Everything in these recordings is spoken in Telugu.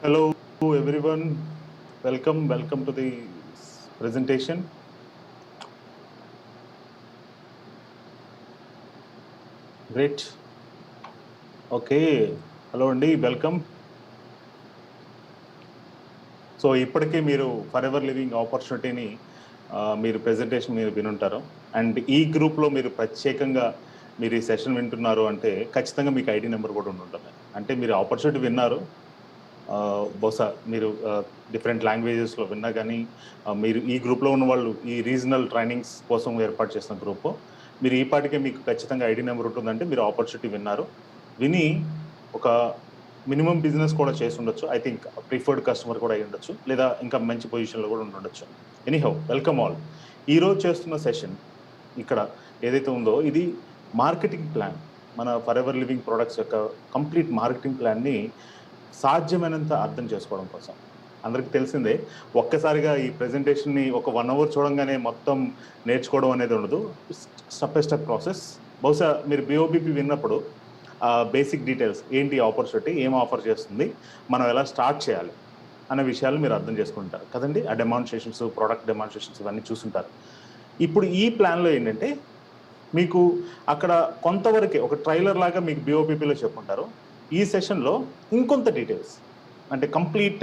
Hello, everyone. Welcome to the presentation. Great. Okay. Hello, Andy. Welcome. So ఇప్పటికే మీరు ఫర్ ఎవర్ లివింగ్ ఆపర్చునిటీని మీరు ప్రెజెంటేషన్ మీరు వినుంటారు. అండ్ ఈ గ్రూప్లో మీరు ప్రత్యేకంగా మీరు ఈ సెషన్ వింటున్నారు అంటే ఖచ్చితంగా మీకు ఐడి నెంబర్ కూడా ఉంటుంటుంది. అంటే మీరు ఆపర్చునిటీ విన్నారు, బహుశా మీరు డిఫరెంట్ లాంగ్వేజెస్లో విన్నా కానీ మీరు ఈ గ్రూప్లో ఉన్న వాళ్ళు ఈ రీజనల్ ట్రైనింగ్స్ కోసం ఏర్పాటు చేసిన గ్రూప్, మీరు ఈ పాటికే మీకు ఖచ్చితంగా ఐడి నెంబర్ ఉంటుందంటే మీరు ఆపర్చునిటీ విన్నారు. విని ఒక మినిమం బిజినెస్ కూడా చేసి ఉండొచ్చు. ఐ థింక్ ప్రిఫర్డ్ కస్టమర్ కూడా అయి ఉండొచ్చు, లేదా ఇంకా మంచి పొజిషన్లో కూడా ఉండొచ్చు. Anyhow, welcome all. ఈరోజు చేస్తున్న సెషన్ ఇక్కడ ఏదైతే ఉందో ఇది మార్కెటింగ్ ప్లాన్. మన ఫర్ ఎవర్ లివింగ్ ప్రొడక్ట్స్ యొక్క కంప్లీట్ మార్కెటింగ్ ప్లాన్ని సాధ్యమైనంత అర్థం చేసుకోవడం కోసం. అందరికీ తెలిసిందే, ఒక్కసారిగా ఈ ప్రెజెంటేషన్ని ఒక 1 అవర్ చూడంగానే మొత్తం నేర్చుకోవడం అనేది ఉండదు. Step by step process. బహుశా మీరు బిఓబిపి విన్నప్పుడు బేసిక్ డీటెయిల్స్ ఏంటి, ఆపర్చునిటీ ఏం ఆఫర్ చేస్తుంది, మనం ఎలా స్టార్ట్ చేయాలి అనే విషయాలు మీరు అర్థం చేసుకుంటారు కదండి. ఆ డెమాన్స్ట్రేషన్స్, ప్రోడక్ట్ డెమాన్స్ట్రేషన్స్ ఇవన్నీ చూసుంటారు. ఇప్పుడు ఈ ప్లాన్లో ఏంటంటే మీకు అక్కడ కొంతవరకే ఒక ట్రైలర్ లాగా మీకు బిఓపిపిలో చెప్పుంటారు. ఈ సెషన్లో ఇంకొంత డీటెయిల్స్, అంటే కంప్లీట్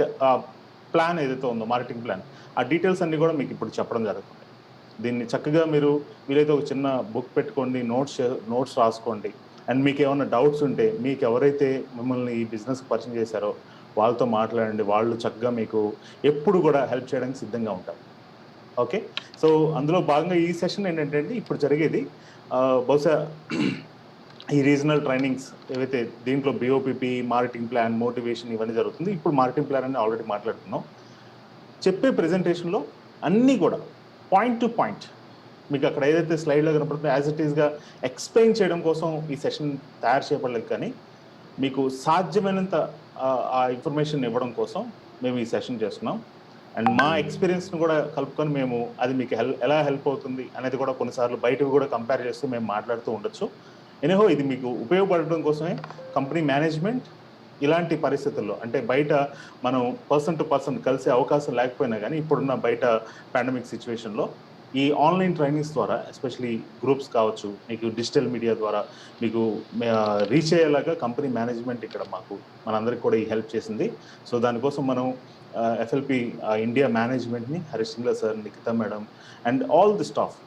ప్లాన్ ఏదైతే ఉందో మార్కెటింగ్ ప్లాన్, ఆ డీటెయిల్స్ అన్నీ కూడా మీకు ఇప్పుడు చెప్పడం జరుగుతుంది. దీన్ని చక్కగా మీరు వీలైతే ఒక చిన్న బుక్ పెట్టుకోండి, నోట్స్ రాసుకోండి. అండ్ మీకు ఏమైనా డౌట్స్ ఉంటే మీకు ఎవరైతే మిమ్మల్ని ఈ బిజినెస్ పరిచయం చేశారో వాళ్ళతో మాట్లాడండి. వాళ్ళు చక్కగా మీకు ఎప్పుడు కూడా హెల్ప్ చేయడానికి సిద్ధంగా ఉంటారు. ఓకే, సో అందులో భాగంగా ఈ సెషన్ ఏంటంటే ఇప్పుడు జరిగేది బహుశా ఈ రీజనల్ ట్రైనింగ్స్ ఏవైతే దీంట్లో బిఓపిపి, మార్కెటింగ్ ప్లాన్, మోటివేషన్ ఇవన్నీ జరుగుతుంది. ఇప్పుడు మార్కెటింగ్ ప్లాన్ అని ఆల్రెడీ మాట్లాడుతున్నాం. చెప్పే ప్రెజెంటేషన్లో అన్నీ కూడా పాయింట్ టు పాయింట్ మీకు అక్కడ ఏదైతే స్లైడ్లో కనపడుతుందో యాజ్ ఇట్ ఈస్గా ఎక్స్ప్లెయిన్ చేయడం కోసం ఈ సెషన్ తయారు చేయబడలేదు. కానీ మీకు సాధ్యమైనంత ఆ ఇన్ఫర్మేషన్ ఇవ్వడం కోసం మేము ఈ సెషన్ చేస్తున్నాం. అండ్ మా ఎక్స్పీరియన్స్ని కూడా కలుపుకొని మేము అది మీకు ఎలా హెల్ప్ అవుతుంది అనేది కూడా కొన్నిసార్లు బయటకు కూడా కంపేర్ చేస్తూ మేము మాట్లాడుతూ ఉండొచ్చు. ఎనీహో, ఇది మీకు ఉపయోగపడడం కోసమే కంపెనీ మేనేజ్మెంట్ ఇలాంటి పరిస్థితుల్లో, అంటే బయట మనం పర్సన్ టు పర్సన్ కలిసే అవకాశం లేకపోయినా కానీ ఇప్పుడున్న బయట పాండమిక్ సిచ్యువేషన్లో ఈ ఆన్లైన్ ట్రైనింగ్స్ ద్వారా, ఎస్పెషలీ గ్రూప్స్ కావచ్చు, మీకు డిజిటల్ మీడియా ద్వారా మీకు రీచ్ అయ్యేలాగా కంపెనీ మేనేజ్మెంట్ ఇక్కడ మనందరికీ కూడా ఈ హెల్ప్ చేసింది. సో దానికోసం మనం ఎఫ్ఎల్పి ఇండియా మేనేజ్మెంట్ని, Harish Singla sir, Nikita madam and all the staff,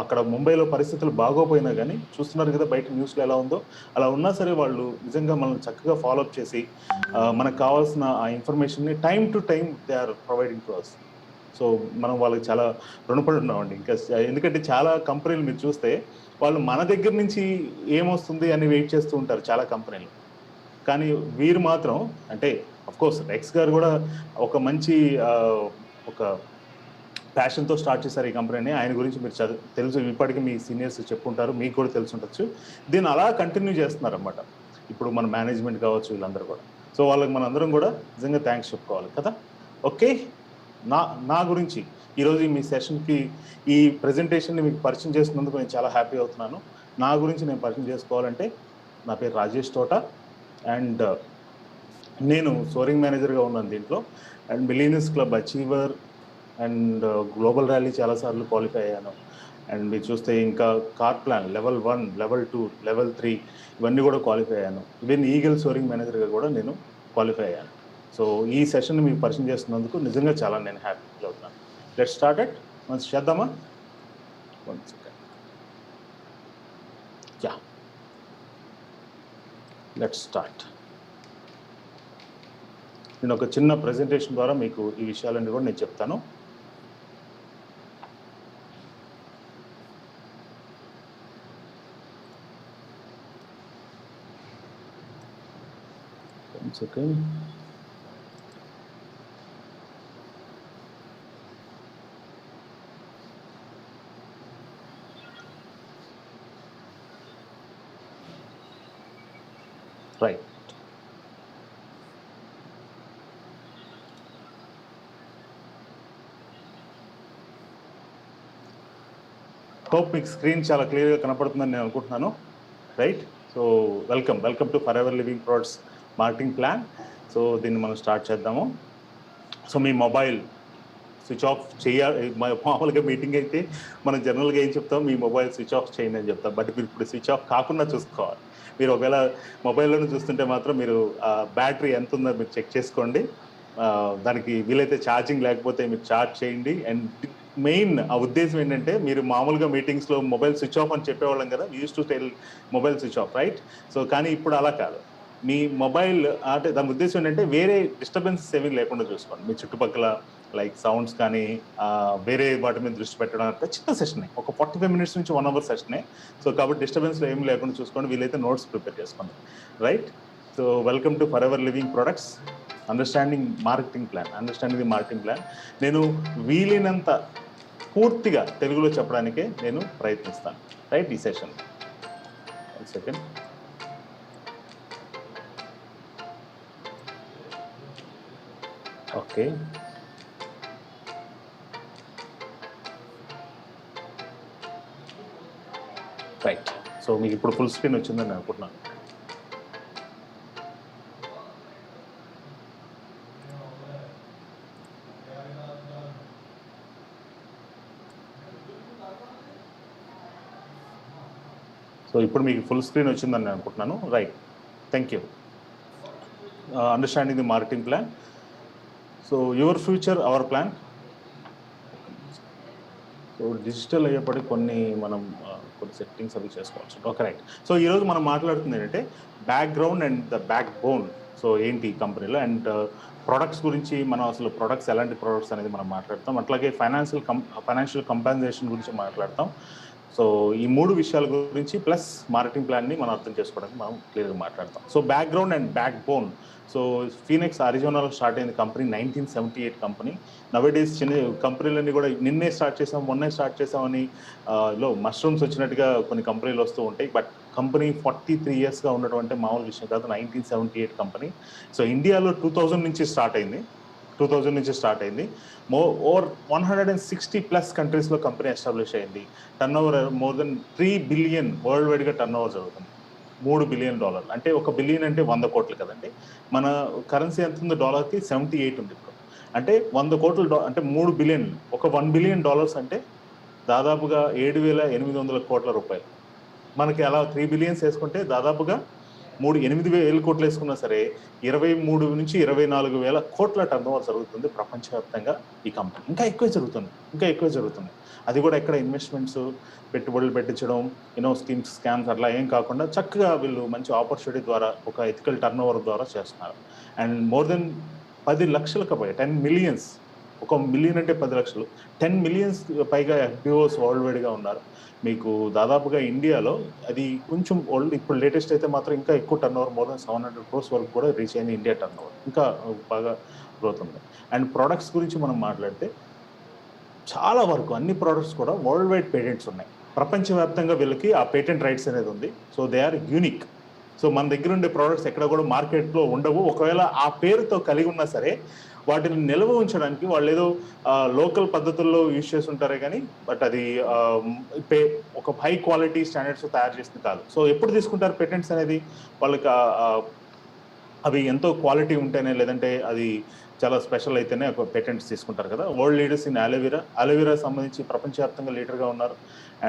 అక్కడ ముంబైలో పరిస్థితులు బాగోపోయినా కానీ చూస్తున్నారు కదా బయట న్యూస్లో ఎలా ఉందో, అలా ఉన్నా సరే వాళ్ళు నిజంగా మనం చక్కగా ఫాలోఅప్ చేసి మనకు కావాల్సిన ఆ ఇన్ఫర్మేషన్ని time to time they are providing to us. So మనం వాళ్ళకి చాలా రుణపడి ఉన్నామండి. ఇంకా ఎందుకంటే చాలా కంపెనీలు మీరు చూస్తే వాళ్ళు మన దగ్గర నుంచి ఏమొస్తుంది అని వెయిట్ చేస్తూ ఉంటారు చాలా కంపెనీలు. కానీ వీరు మాత్రం, అంటే అఫ్కోర్స్ రెక్స్ గారు కూడా ఒక మంచి ఒక ప్యాషన్తో స్టార్ట్ చేశారు ఈ కంపెనీని. ఆయన గురించి మీరు తెలుసు, ఇప్పటికీ మీ సీనియర్స్ చెప్పుంటారు, మీకు కూడా తెలిసి ఉండొచ్చు. దీన్ని అలా కంటిన్యూ చేస్తున్నారన్నమాట ఇప్పుడు మన మేనేజ్మెంట్ కావచ్చు, వీళ్ళందరూ కూడా. సో వాళ్ళకి మనందరం కూడా నిజంగా థ్యాంక్స్ చెప్పుకోవాలి కదా. ఓకే, నా గురించి ఈరోజు మీ సెషన్కి ఈ ప్రెజెంటేషన్ని మీకు పరిచయం చేసినందుకు నేను చాలా హ్యాపీ అవుతున్నాను. నా గురించి నేను పరిచయం చేసుకోవాలంటే, నా పేరు రాజేష్ తోట అండ్ నేను సోరింగ్ మేనేజర్గా ఉన్నాను దీంట్లో. And millionaires club achiever and global rally చాలాసార్లు క్వాలిఫై అయ్యాను. అండ్ మీరు చూస్తే ఇంకా car plan level 1, level 2, level 3 ఇవన్నీ కూడా క్వాలిఫై అయ్యాను. ఈవెన్ ఈగల్ సోరింగ్ మేనేజర్గా కూడా నేను క్వాలిఫై అయ్యాను. సో ఈ సెషన్ మీకు పరిచయం చేస్తున్నందుకు నిజంగా చాలా నేను హ్యాపీ ఫీల్ అవుతున్నాను. Let start it. మంచి చేద్దామా? 1 సెకండ్. Yeah, let start. నేను ఒక చిన్న ప్రెజెంటేషన్ ద్వారా మీకు ఈ విషయాలన్నీ కూడా నేను చెప్తాను. సెకండ్. రైట్, హోప్ మీకు స్క్రీన్ చాలా క్లియర్గా కనపడుతుందని నేను అనుకుంటున్నాను. Right, so welcome to for ever living products marketing plan. So దీన్ని మనం స్టార్ట్ చేద్దాము. సో మీ మొబైల్ స్విచ్ ఆఫ్ చేయాలి. మామూలుగా మీటింగ్ అయితే మనం జనరల్గా ఏం చెప్తాం, మీ మొబైల్ స్విచ్ ఆఫ్ చేయండి అని చెప్తాం. బట్ మీరు ఇప్పుడు స్విచ్ ఆఫ్ కాకుండా చూసుకోవాలి. మీరు ఒకవేళ మొబైల్లోనే చూస్తుంటే మాత్రం మీరు బ్యాటరీ ఎంత ఉందో మీరు చెక్ చేసుకోండి. దానికి వీలైతే ఛార్జింగ్ లేకపోతే మీరు ఛార్జ్ చేయండి. అండ్ మెయిన్ ఆ ఉద్దేశం ఏంటంటే, మీరు మామూలుగా మీటింగ్స్లో మొబైల్ స్విచ్ ఆఫ్ అని చెప్పేవాళ్ళం కదా, use to tell mobile switch off, right? So కానీ ఇప్పుడు అలా కాదు. మీ మొబైల్ అంటే దాని ఉద్దేశం ఏంటంటే వేరే డిస్టర్బెన్స్ సేవింగ్ లేకుండా చూసుకోండి. మీ చుట్టుపక్కల లైక్ సౌండ్స్ కానీ వేరే వాటి మీద దృష్టి పెట్టడం అంటే చిన్న సెషనే, ఒక 45 minutes నుంచి 1 hour సెషనే. సో కాబట్టి డిస్టర్బెన్స్లో ఏం లేకుండా చూసుకోండి. వీలైతే నోట్స్ ప్రిపేర్ చేసుకోండి, right? So welcome to for ever living products understanding marketing plan. నేను వీలైనంత పూర్తిగా తెలుగులో చెప్పడానికే నేను ప్రయత్నిస్తాను, రైట్? ఈ session second okay. Right. So మీకు ఇప్పుడు ఫుల్ స్క్రీన్ వచ్చిందని నేను అనుకుంటున్నాను. సో ఇప్పుడు మీకు ఫుల్ స్క్రీన్ వచ్చిందని నేను అనుకుంటున్నాను, right? Thank you. Understanding the marketing plan. So your future our plan. So digital అయ్యేప్పటికి కొన్ని మనం కొన్ని సెట్టింగ్స్ అవి చేసుకోవచ్చు. Okay, right. సో ఈరోజు మనం మాట్లాడుతుంది ఏంటంటే background and the back bone. So ఏంటి ఈ కంపెనీలో, అండ్ ప్రొడక్ట్స్ గురించి మనం అసలు ప్రొడక్ట్స్ ఎలాంటి ప్రొడక్ట్స్ అనేది మనం మాట్లాడతాం. అట్లాగే ఫైనాన్షియల్ కంపెన్సేషన్ గురించి మాట్లాడతాం. సో ఈ 3 విషయాల గురించి ప్లస్ మార్కెటింగ్ ప్లాన్ని మనం అర్థం చేసుకోవడానికి మనం క్లియర్గా మాట్లాడతాం. So background and backbone. So Phoenix అరిజోనాలో స్టార్ట్ అయిన కంపెనీ 1978 కంపెనీ. నవేడేస్ చిన్న కంపెనీలన్నీ కూడా నిన్నే స్టార్ట్ చేసాం, మొన్నే స్టార్ట్ చేసామని లో మష్రూమ్స్ వచ్చినట్టుగా కొన్ని కంపెనీలు వస్తూ ఉంటాయి. బట్ కంపెనీ 43 yearsగా ఉండడం అంటే మామూలు విషయం కాదు. 1978 కంపెనీ. సో ఇండియాలో 2000 నుంచి స్టార్ట్ అయింది. ఓవర్ 160+ కంట్రీస్లో కంపెనీ ఎస్టాబ్లిష్ అయింది. Turnover more than 3 billion world వైడ్గా టర్నోవర్ జరుగుతుంది. $3 billion అంటే 1 billion అంటే 100 కోట్లు కదండి. మన కరెన్సీ ఎంత ఉంది డాలర్కి? 78 ఉంది ఇప్పుడు. అంటే 100 కోట్లు అంటే 3 billion. ఒక $1 billion అంటే దాదాపుగా 7,800 కోట్ల రూపాయలు. మనకి అలా 3 billions వేసుకుంటే దాదాపుగా 8,000 కోట్లు వేసుకున్నా సరే 23 నుంచి 24,000 కోట్ల టర్నోవర్ జరుగుతుంది ప్రపంచవ్యాప్తంగా ఈ కంపెనీ. ఇంకా ఎక్కువ జరుగుతుంది. అది కూడా ఎక్కడ ఇన్వెస్ట్మెంట్స్, పెట్టుబడులు పెట్టించడం, స్కామ్స్ అట్లా ఏం కాకుండా చక్కగా వీళ్ళు మంచి ఆపర్చునిటీ ద్వారా ఒక ఎథికల్ టర్నోవర్ ద్వారా చేస్తున్నారు. అండ్ మోర్ దెన్ 10 లక్షలకు పైగా 10 millions, 1 million అంటే 10 లక్షలు, 10 millions పైగా FBOs వరల్డ్ వైడ్గా ఉన్నారు. మీకు దాదాపుగా ఇండియాలో అది కొంచెం ఓల్డ్, ఇప్పుడు లేటెస్ట్ అయితే మాత్రం ఇంకా ఎక్కువ టర్నోవర్, మోర్ దెన్ 700 crores వరకు కూడా రీచ్ అయింది ఇండియా టర్నోవర్. ఇంకా బాగా గ్రోత్ ఉంది. అండ్ ప్రొడక్ట్స్ గురించి మనం మాట్లాడితే చాలా వరకు అన్ని ప్రోడక్ట్స్ కూడా వరల్డ్ వైడ్ పేటెంట్స్ ఉన్నాయి. ప్రపంచవ్యాప్తంగా వీళ్ళకి ఆ పేటెంట్ రైట్స్ అనేది ఉంది. So they are unique. సో మన దగ్గర ఉండే ప్రోడక్ట్స్ ఎక్కడ కూడా మార్కెట్లో ఉండవు. ఒకవేళ ఆ పేరుతో కలిగి ఉన్నా సరే వాటిని నిల్వ ఉంచడానికి వాళ్ళు ఏదో లోకల్ పద్ధతుల్లో యూజ్ చేసి ఉంటారే కానీ, బట్ అది ఒక హై క్వాలిటీ స్టాండర్డ్స్ తయారు చేసింది కాదు. సో ఎప్పుడు తీసుకుంటారు పేటెంట్స్ అనేది? వాళ్ళకి అవి ఎంతో క్వాలిటీ ఉంటేనే, లేదంటే అది చాలా స్పెషల్ అయితేనే ఒక పేటెంట్స్ తీసుకుంటారు కదా. వరల్డ్ లీడర్స్ ఇన్ అలోవెరా సంబంధించి ప్రపంచవ్యాప్తంగా లీడర్గా ఉన్నారు.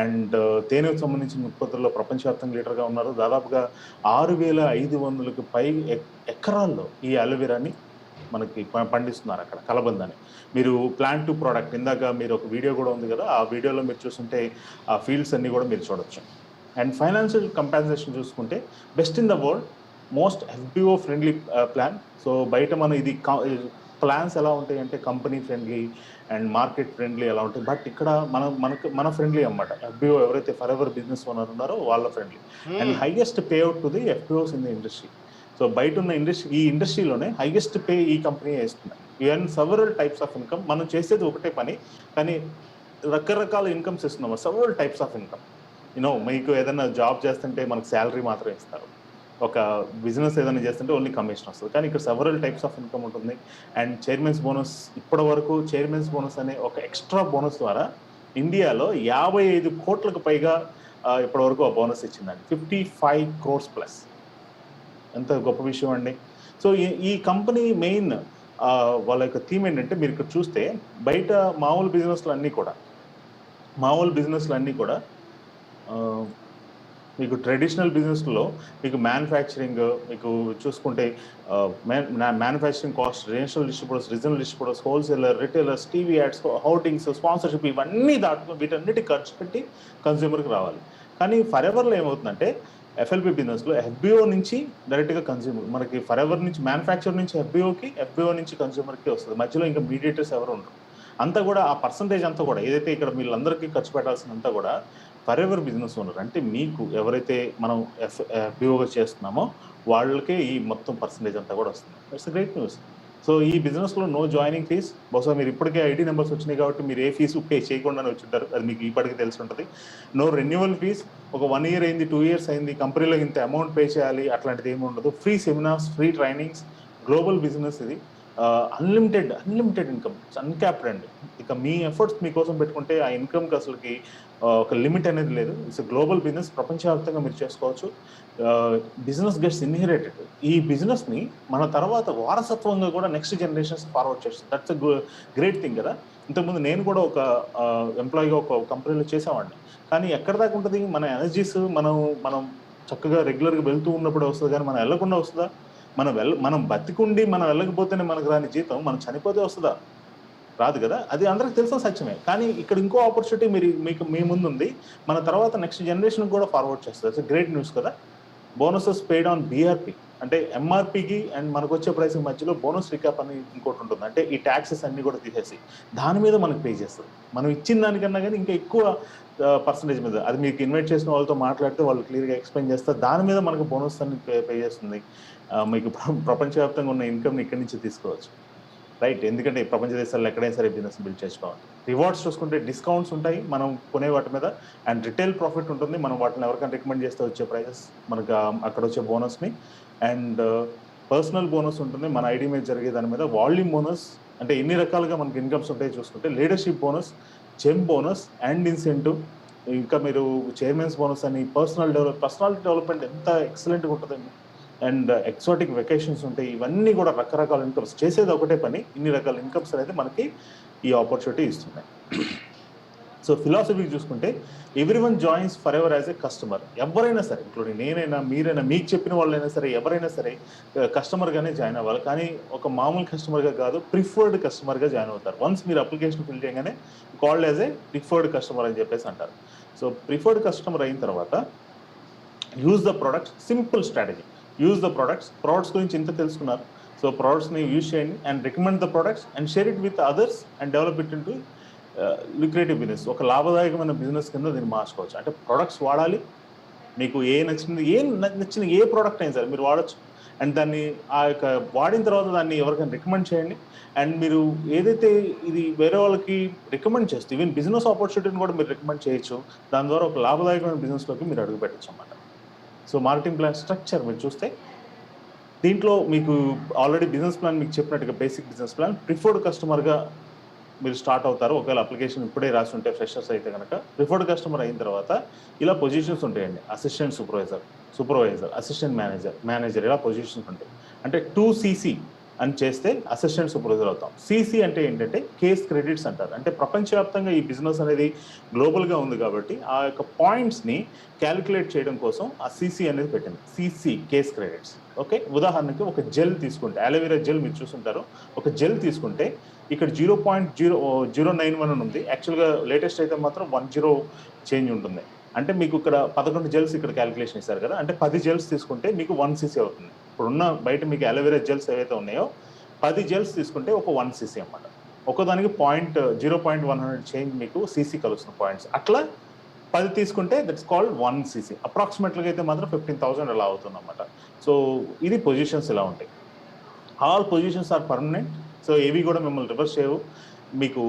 అండ్ తేనెకు సంబంధించిన ఉత్పత్తుల్లో ప్రపంచవ్యాప్తంగా లీడర్గా ఉన్నారు. దాదాపుగా 6,500కు పై ఎకరాల్లో ఈ అలోవెరాని మనకి పండిస్తున్నారు అక్కడ కలబందని. మీరు ప్లాంట్ టు ప్రోడక్ట్, ఇందాక మీరు ఒక వీడియో కూడా ఉంది కదా, ఆ వీడియోలో మీరు చూస్తుంటే ఆ ఫీల్డ్స్ అన్నీ కూడా మీరు చూడొచ్చు. అండ్ ఫైనాన్షియల్ కంపెన్సేషన్ చూసుకుంటే best in the world, most FBO friendly plan. So బయట మనం ఇది ప్లాన్స్ ఎలా ఉంటాయి అంటే company friendly and market friendly ఎలా ఉంటాయి. బట్ ఇక్కడ మన ఫ్రెండ్లీ అన్నమాట. FBO ఎవరైతే ఫర్ ఎవర్ బిజినెస్ ఓనర్ ఉన్నారో వాళ్ళ friendly. And highest pay out to the FBOs in the industry. So బయట ఉన్న ఈ ఇండస్ట్రీలోనే హైయెస్ట్ పే ఈ కంపెనీ వేస్తున్నాయి. Even several types of income. మనం చేసేది ఒకటే పని కానీ రకరకాల ఇన్కమ్స్ ఇస్తున్నాము. Several types of income. మీకు ఏదైనా జాబ్ చేస్తుంటే మనకు శాలరీ మాత్రమే ఇస్తారు. ఒక బిజినెస్ ఏదైనా చేస్తుంటే ఓన్లీ కమిషన్ వస్తుంది. కానీ ఇక్కడ సెవరల్ టైప్స్ ఆఫ్ ఇన్కమ్ ఉంటుంది. అండ్ చైర్మన్స్ బోనస్, ఇప్పటి వరకు చైర్మన్స్ బోనస్ అనే ఒక ఎక్స్ట్రా బోనస్ ద్వారా ఇండియాలో 55 కోట్లకు పైగా ఇప్పటి వరకు ఆ బోనస్ ఇచ్చిందండి. 55 crores plus. ఎంత గొప్ప విషయం అండి. సో ఈ కంపెనీ మెయిన్ వాళ్ళ యొక్క థీమ్ ఏంటంటే, మీరు ఇక్కడ చూస్తే బయట మామూలు బిజినెస్లు అన్నీ కూడా మీకు ట్రెడిషనల్ బిజినెస్లో మీకు మ్యానుఫ్యాక్చరింగ్, మీకు చూసుకుంటే manufacturing cost, regional distributors, wholesaler, retailers, TV ads, hoardings, sponsorship, ఇవన్నీ దాటుకుని వీటన్నిటి ఖర్చు పెట్టి కన్స్యూమర్కి రావాలి. కానీ ఫర్ ఎవర్లో ఏమవుతుందంటే, ఎఫ్ఎల్పి బిజినెస్లో ఎఫ్బిఓ నుంచి డైరెక్ట్గా కన్స్యూమర్, మనకి ఫర్ ఎవర్ నుంచి మ్యానుఫ్యాక్చర్ నుంచి ఎఫ్బిఓకి, ఎఫ్బిఓ నుంచి కన్స్యూమర్కి వస్తుంది. మధ్యలో ఇంకా మీడియేటర్స్ ఎవరు ఉండరు. అంతా కూడా ఆ పర్సంటేజ్ అంతా కూడా ఏదైతే ఇక్కడ వీళ్ళందరికీ ఖర్చు పెట్టాల్సినంతా కూడా ఫర్ ఎవర్ బిజినెస్ ఓనర్, అంటే మీకు ఎవరైతే మనం ఎఫ్బిఓగా చేస్తున్నామో వాళ్ళకే ఈ మొత్తం పర్సంటేజ్ అంతా కూడా వస్తుంది. It's great news. సో ఈ బిజినెస్లో నో జాయినింగ్ ఫీజ్. బహుశా మీరు ఇప్పటికే ఐడి నెంబర్స్ వచ్చినాయి కాబట్టి మీరు ఏ ఫీజు పే చేయకుండానే వచ్చుంటారు, అది మీకు ఇప్పటికీ తెలిసి ఉంటుంది. No renewal fee. ఒక 1 year అయింది, 2 years అయింది, కంపెనీలో ఇంత అమౌంట్ పే చేయాలి, అట్లాంటిది ఏమి ఉండదు. Free seminars, free trainings, global business ఇది. అన్లిమిటెడ్ ఇన్కమ్, అన్క్యాప్డ్ అండి. ఇక మీ ఎఫర్ట్స్ మీకోసం పెట్టుకుంటే ఆ ఇన్కమ్కి అసలుకి ఒక లిమిట్ అనేది లేదు. ఇట్స్ గ్లోబల్ బిజినెస్, ప్రపంచవ్యాప్తంగా మీరు చేసుకోవచ్చు. Business gets inherited. ఈ బిజినెస్ని మన తర్వాత వారసత్వంగా కూడా నెక్స్ట్ జనరేషన్స్ ఫార్వర్డ్ చేస్తుంది. దట్స్ అ గ్రేట్ థింగ్ కదా. ఇంతకుముందు నేను కూడా ఒక ఎంప్లాయీగా ఒక కంపెనీలో చేసేవాడిని. కానీ ఎక్కడ దాకా ఉంటుంది మన ఎనర్జీస్, మనం చక్కగా రెగ్యులర్గా వెళ్తూ ఉన్నప్పుడు వస్తుంది, కానీ మనం వెళ్ళకుండా వస్తుందా? మనం బతికుండి మనం వెళ్ళకపోతేనే మనకు రాని జీతం మనం చనిపోతే వస్తుందా? రాదు కదా. అది అందరికి తెలిసిన సత్యమే. కానీ ఇక్కడ ఇంకో ఆపర్చునిటీ మీ ముందు ఉంది, మన తర్వాత నెక్స్ట్ జనరేషన్ కూడా ఫార్వర్డ్ చేస్తుంది. ఇట్స్ గ్రేట్ న్యూస్ కదా. బోనసెస్ పెయిడ్ ఆన్ బీఆర్పీ, అంటే ఎంఆర్పీకి అండ్ మనకు వచ్చే ప్రైస్ మధ్యలో బోనస్ రికాప్ అని ఇంకోటి ఉంటుంది. అంటే ఈ ట్యాక్సెస్ అన్ని కూడా తీసేసి దాని మీద మనకు పే చేస్తుంది. మనం ఇచ్చిన దానికన్నా కానీ ఇంకా ఎక్కువ పర్సంటేజ్ మీద, అది మీకు ఇన్వైట్ చేసిన వాళ్ళతో మాట్లాడితే వాళ్ళు క్లియర్గా ఎక్స్ప్లెయిన్ చేస్తారు. దాని మీద మనకు బోనస్ అన్ని పే చేస్తుంది. మీకు ప్రపంచవ్యాప్తంగా ఉన్న ఇన్కమ్ని ఇక్కడి నుంచి తీసుకోవచ్చు, రైట్? ఎందుకంటే ప్రపంచ దేశాల్లో ఎక్కడైనా సరే బిజినెస్ బిల్డ్ చేసుకోవాలి. రివార్డ్స్ చూసుకుంటే డిస్కౌంట్స్ ఉంటాయి మనం కొనే వాటి మీద, అండ్ రిటైల్ ప్రాఫిట్ ఉంటుంది. మనం వాటిని ఎవరికైనా రికమెండ్ చేస్తే వచ్చే ప్రైజెస్, మనకు అక్కడ వచ్చే బోనస్ని, అండ్ పర్సనల్ బోనస్ ఉంటుంది మన ఐడి మీద జరిగే దాని మీద. వాల్యూమ్ బోనస్, అంటే ఎన్ని రకాలుగా మనకి ఇన్కమ్స్ ఉంటాయి చూసుకుంటే, leadership bonus, gem bonus and incentive, ఇంకా మీరు చైర్మన్స్ బోనస్ అని, పర్సనాలిటీ డెవలప్మెంట్ ఎంత ఎక్సలెంట్గా ఉంటుందండి. అండ్ ఎక్సాటిక్ వెకేషన్స్ ఉంటాయి. ఇవన్నీ కూడా రకరకాల ఇన్కమ్స్. చేసేది ఒకటే పని, ఇన్ని రకాల ఇన్కమ్స్ అనేది మనకి ఈ ఆపర్చునిటీ ఇస్తున్నాయి. సో ఫిలాసఫీ చూసుకుంటే, everyone joins for ever as a customer. ఎవరైనా సరే, ఇంక్లూడింగ్ నేనైనా, మీరైనా, మీకు చెప్పిన వాళ్ళైనా సరే, ఎవరైనా సరే కస్టమర్గానే జాయిన్ అవ్వాలి. కానీ ఒక మామూలు కస్టమర్గా కాదు, ప్రిఫర్డ్ కస్టమర్గా జాయిన్ అవుతారు. వన్స్ మీరు అప్లికేషన్ ఫిల్ చేయగానే called as a preferred customer అని చెప్పేసి అంటారు. సో ప్రిఫర్డ్ కస్టమర్ అయిన తర్వాత use the products. Simple strategy, use the products గురించి ఇంత తెలుసుకున్నారు. సో ప్రొడక్ట్స్ని యూజ్ చేయండి and recommend the products and share it with others and develop it into lucrative business. ఒక లాభదాయకమైన బిజినెస్ కింద దీన్ని మార్చుకోవచ్చు. అంటే ప్రొడక్ట్స్ వాడాలి, మీకు నచ్చిన ఏ ప్రోడక్ట్ అయినా సరే మీరు వాడచ్చు. అండ్ దాన్ని ఆ యొక్క వాడిన తర్వాత దాన్ని ఎవరికైనా రికమెండ్ చేయండి. అండ్ మీరు ఏదైతే ఇది వేరే వాళ్ళకి రికమెండ్ చేస్తే, ఈవెన్ బిజినెస్ ఆపర్చునిటీని కూడా మీరు రికమెండ్ చేయొచ్చు. దాని ద్వారా ఒక లాభదాయకమైన బిజినెస్లోకి మీరు అడుగు పెట్టచ్చు అన్నమాట. సో మార్కెటింగ్ ప్లాన్ స్ట్రక్చర్ మీరు చూస్తే, దీంట్లో మీకు ఆల్రెడీ బిజినెస్ ప్లాన్ మీకు చెప్పినట్టుగా బేసిక్ బిజినెస్ ప్లాన్, ప్రిఫర్డ్ కస్టమర్గా మీరు స్టార్ట్ అవుతారు. ఒకవేళ అప్లికేషన్ ఇప్పుడే రాసి ఉంటే ఫ్రెషర్స్ అయితే కనుక, ప్రిఫర్డ్ కస్టమర్ అయిన తర్వాత ఇలా పొజిషన్స్ ఉంటాయండి. అసిస్టెంట్ సూపర్వైజర్, అసిస్టెంట్ మేనేజర్ ఇలా పొజిషన్స్ ఉంటాయి. అంటే 2cc అని చేస్తే అసిస్టెంట్ సూపర్వైజర్ అవుతాం. సిసి అంటే ఏంటంటే కేస్ క్రెడిట్స్ అంటారు. అంటే ప్రపంచవ్యాప్తంగా ఈ బిజినెస్ అనేది గ్లోబల్గా ఉంది కాబట్టి ఆ యొక్క పాయింట్స్ని క్యాలిక్యులేట్ చేయడం కోసం ఆ సిసి అనేది పెట్టింది. CC case credits. ఓకే, ఉదాహరణకి ఒక జెల్ తీసుకుంటే, అలోవెరా జెల్ మీరు చూసుంటారు. ఒక జెల్ తీసుకుంటే ఇక్కడ 0.091 అని ఉంది. యాక్చువల్గా లేటెస్ట్ అయితే మాత్రం 10 చేంజ్ ఉంటుంది. అంటే మీకు ఇక్కడ 11 జెల్స్ ఇక్కడ క్యాలిక్యులేషన్ ఇస్తారు కదా, అంటే 10 జెల్స్ తీసుకుంటే మీకు 1cc అవుతుంది. ఇప్పుడున్న బయట మీకు అలోవెరా జెల్స్ ఏవైతే ఉన్నాయో 10 జెల్స్ తీసుకుంటే ఒక 1cc అన్నమాట. ఒకదానికి 0.100 చేంజ్ మీకు సీసీ కలుస్తుంది పాయింట్స్. అట్లా 10 తీసుకుంటే దట్స్ కాల్డ్ 1cc. అప్రాక్సిమేట్గా అయితే మాత్రం 15,000 అలా అవుతుంది అన్నమాట. సో ఇది పొజిషన్స్ ఇలా ఉంటాయి. All positions are permanent. So ఏవి కూడా మిమ్మల్ని రివర్స్ చేయవు. మీకు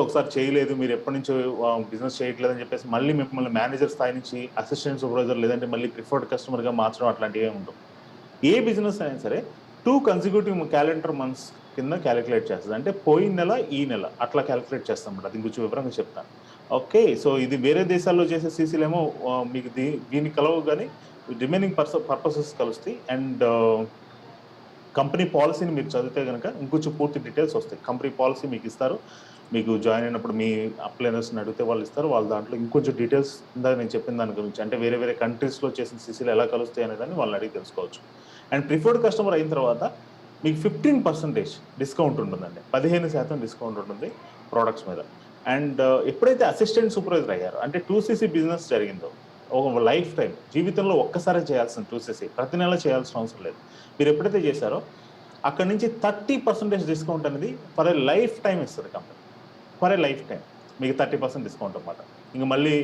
ఒకసారి చేయలేదు, మీరు ఎప్పటి నుంచో బిజినెస్ చేయట్లేదు అని చెప్పేసి మళ్ళీ మిమ్మల్ని మేనేజర్ స్థాయి నుంచి అసిస్టెంట్ సూపర్వైజర్ లేదంటే మళ్ళీ ప్రిఫర్డ్ కస్టమర్గా మార్చడం అట్లాంటివి ఏమి ఉండవు. ఏ బిజినెస్ అయినా సరే 2 కన్సిక్యూటివ్ క్యాలెండర్ మంత్స్ కింద క్యాలిక్యులేట్ చేస్తుంది. అంటే పోయిన నెల ఈ నెల అట్లా క్యాలిక్యులేట్ చేస్తాం అన్నమాట. దీని గురించి వివరంగా చెప్తాను. ఓకే, సో ఇది వేరే దేశాల్లో చేసే సీసీలేమో మీకు దీన్ని కలవు, కానీ రిమైనింగ్ పర్పసెస్ కలుస్తాయి. అండ్ కంపెనీ పాలసీని మీరు చదివితే కనుక ఇంకొంచెం పూర్తి డీటెయిల్స్ వస్తాయి. కంపెనీ పాలసీ మీకు ఇస్తారు. మీకు జాయిన్ అయినప్పుడు మీ అప్లైనర్స్ని అడిగితే వాళ్ళు ఇస్తారు. వాళ్ళ దాంట్లో ఇంకొంచెం డీటెయిల్స్ ఇందాక నేను చెప్పిన దాని గురించి, అంటే వేరే వేరే కంట్రీస్లో చేసిన సీసీలు ఎలా కలుస్తాయి అనేదాన్ని వాళ్ళని అడిగి తెలుసుకోవచ్చు. అండ్ ప్రిఫర్డ్ కస్టమర్ అయిన తర్వాత మీకు 15% డిస్కౌంట్ ఉంటుందండి. 15% డిస్కౌంట్ ఉంటుంది ప్రోడక్ట్స్ మీద. అండ్ ఎప్పుడైతే అసిస్టెంట్ సూపర్వైజర్ అయ్యారో, అంటే 2cc బిజినెస్ జరిగిందో, ఒక లైఫ్ టైం జీవితంలో ఒక్కసారి చేయాల్సిన 2cc, ప్రతి నెల చేయాల్సిన అవసరం లేదు. మీరు ఎప్పుడైతే చేశారో అక్కడ నుంచి 30% డిస్కౌంట్ అనేది ఫర్ ఏ లైఫ్ టైం ఇస్తుంది company. For a life time మీకు 30% డిస్కౌంట్ అనమాట.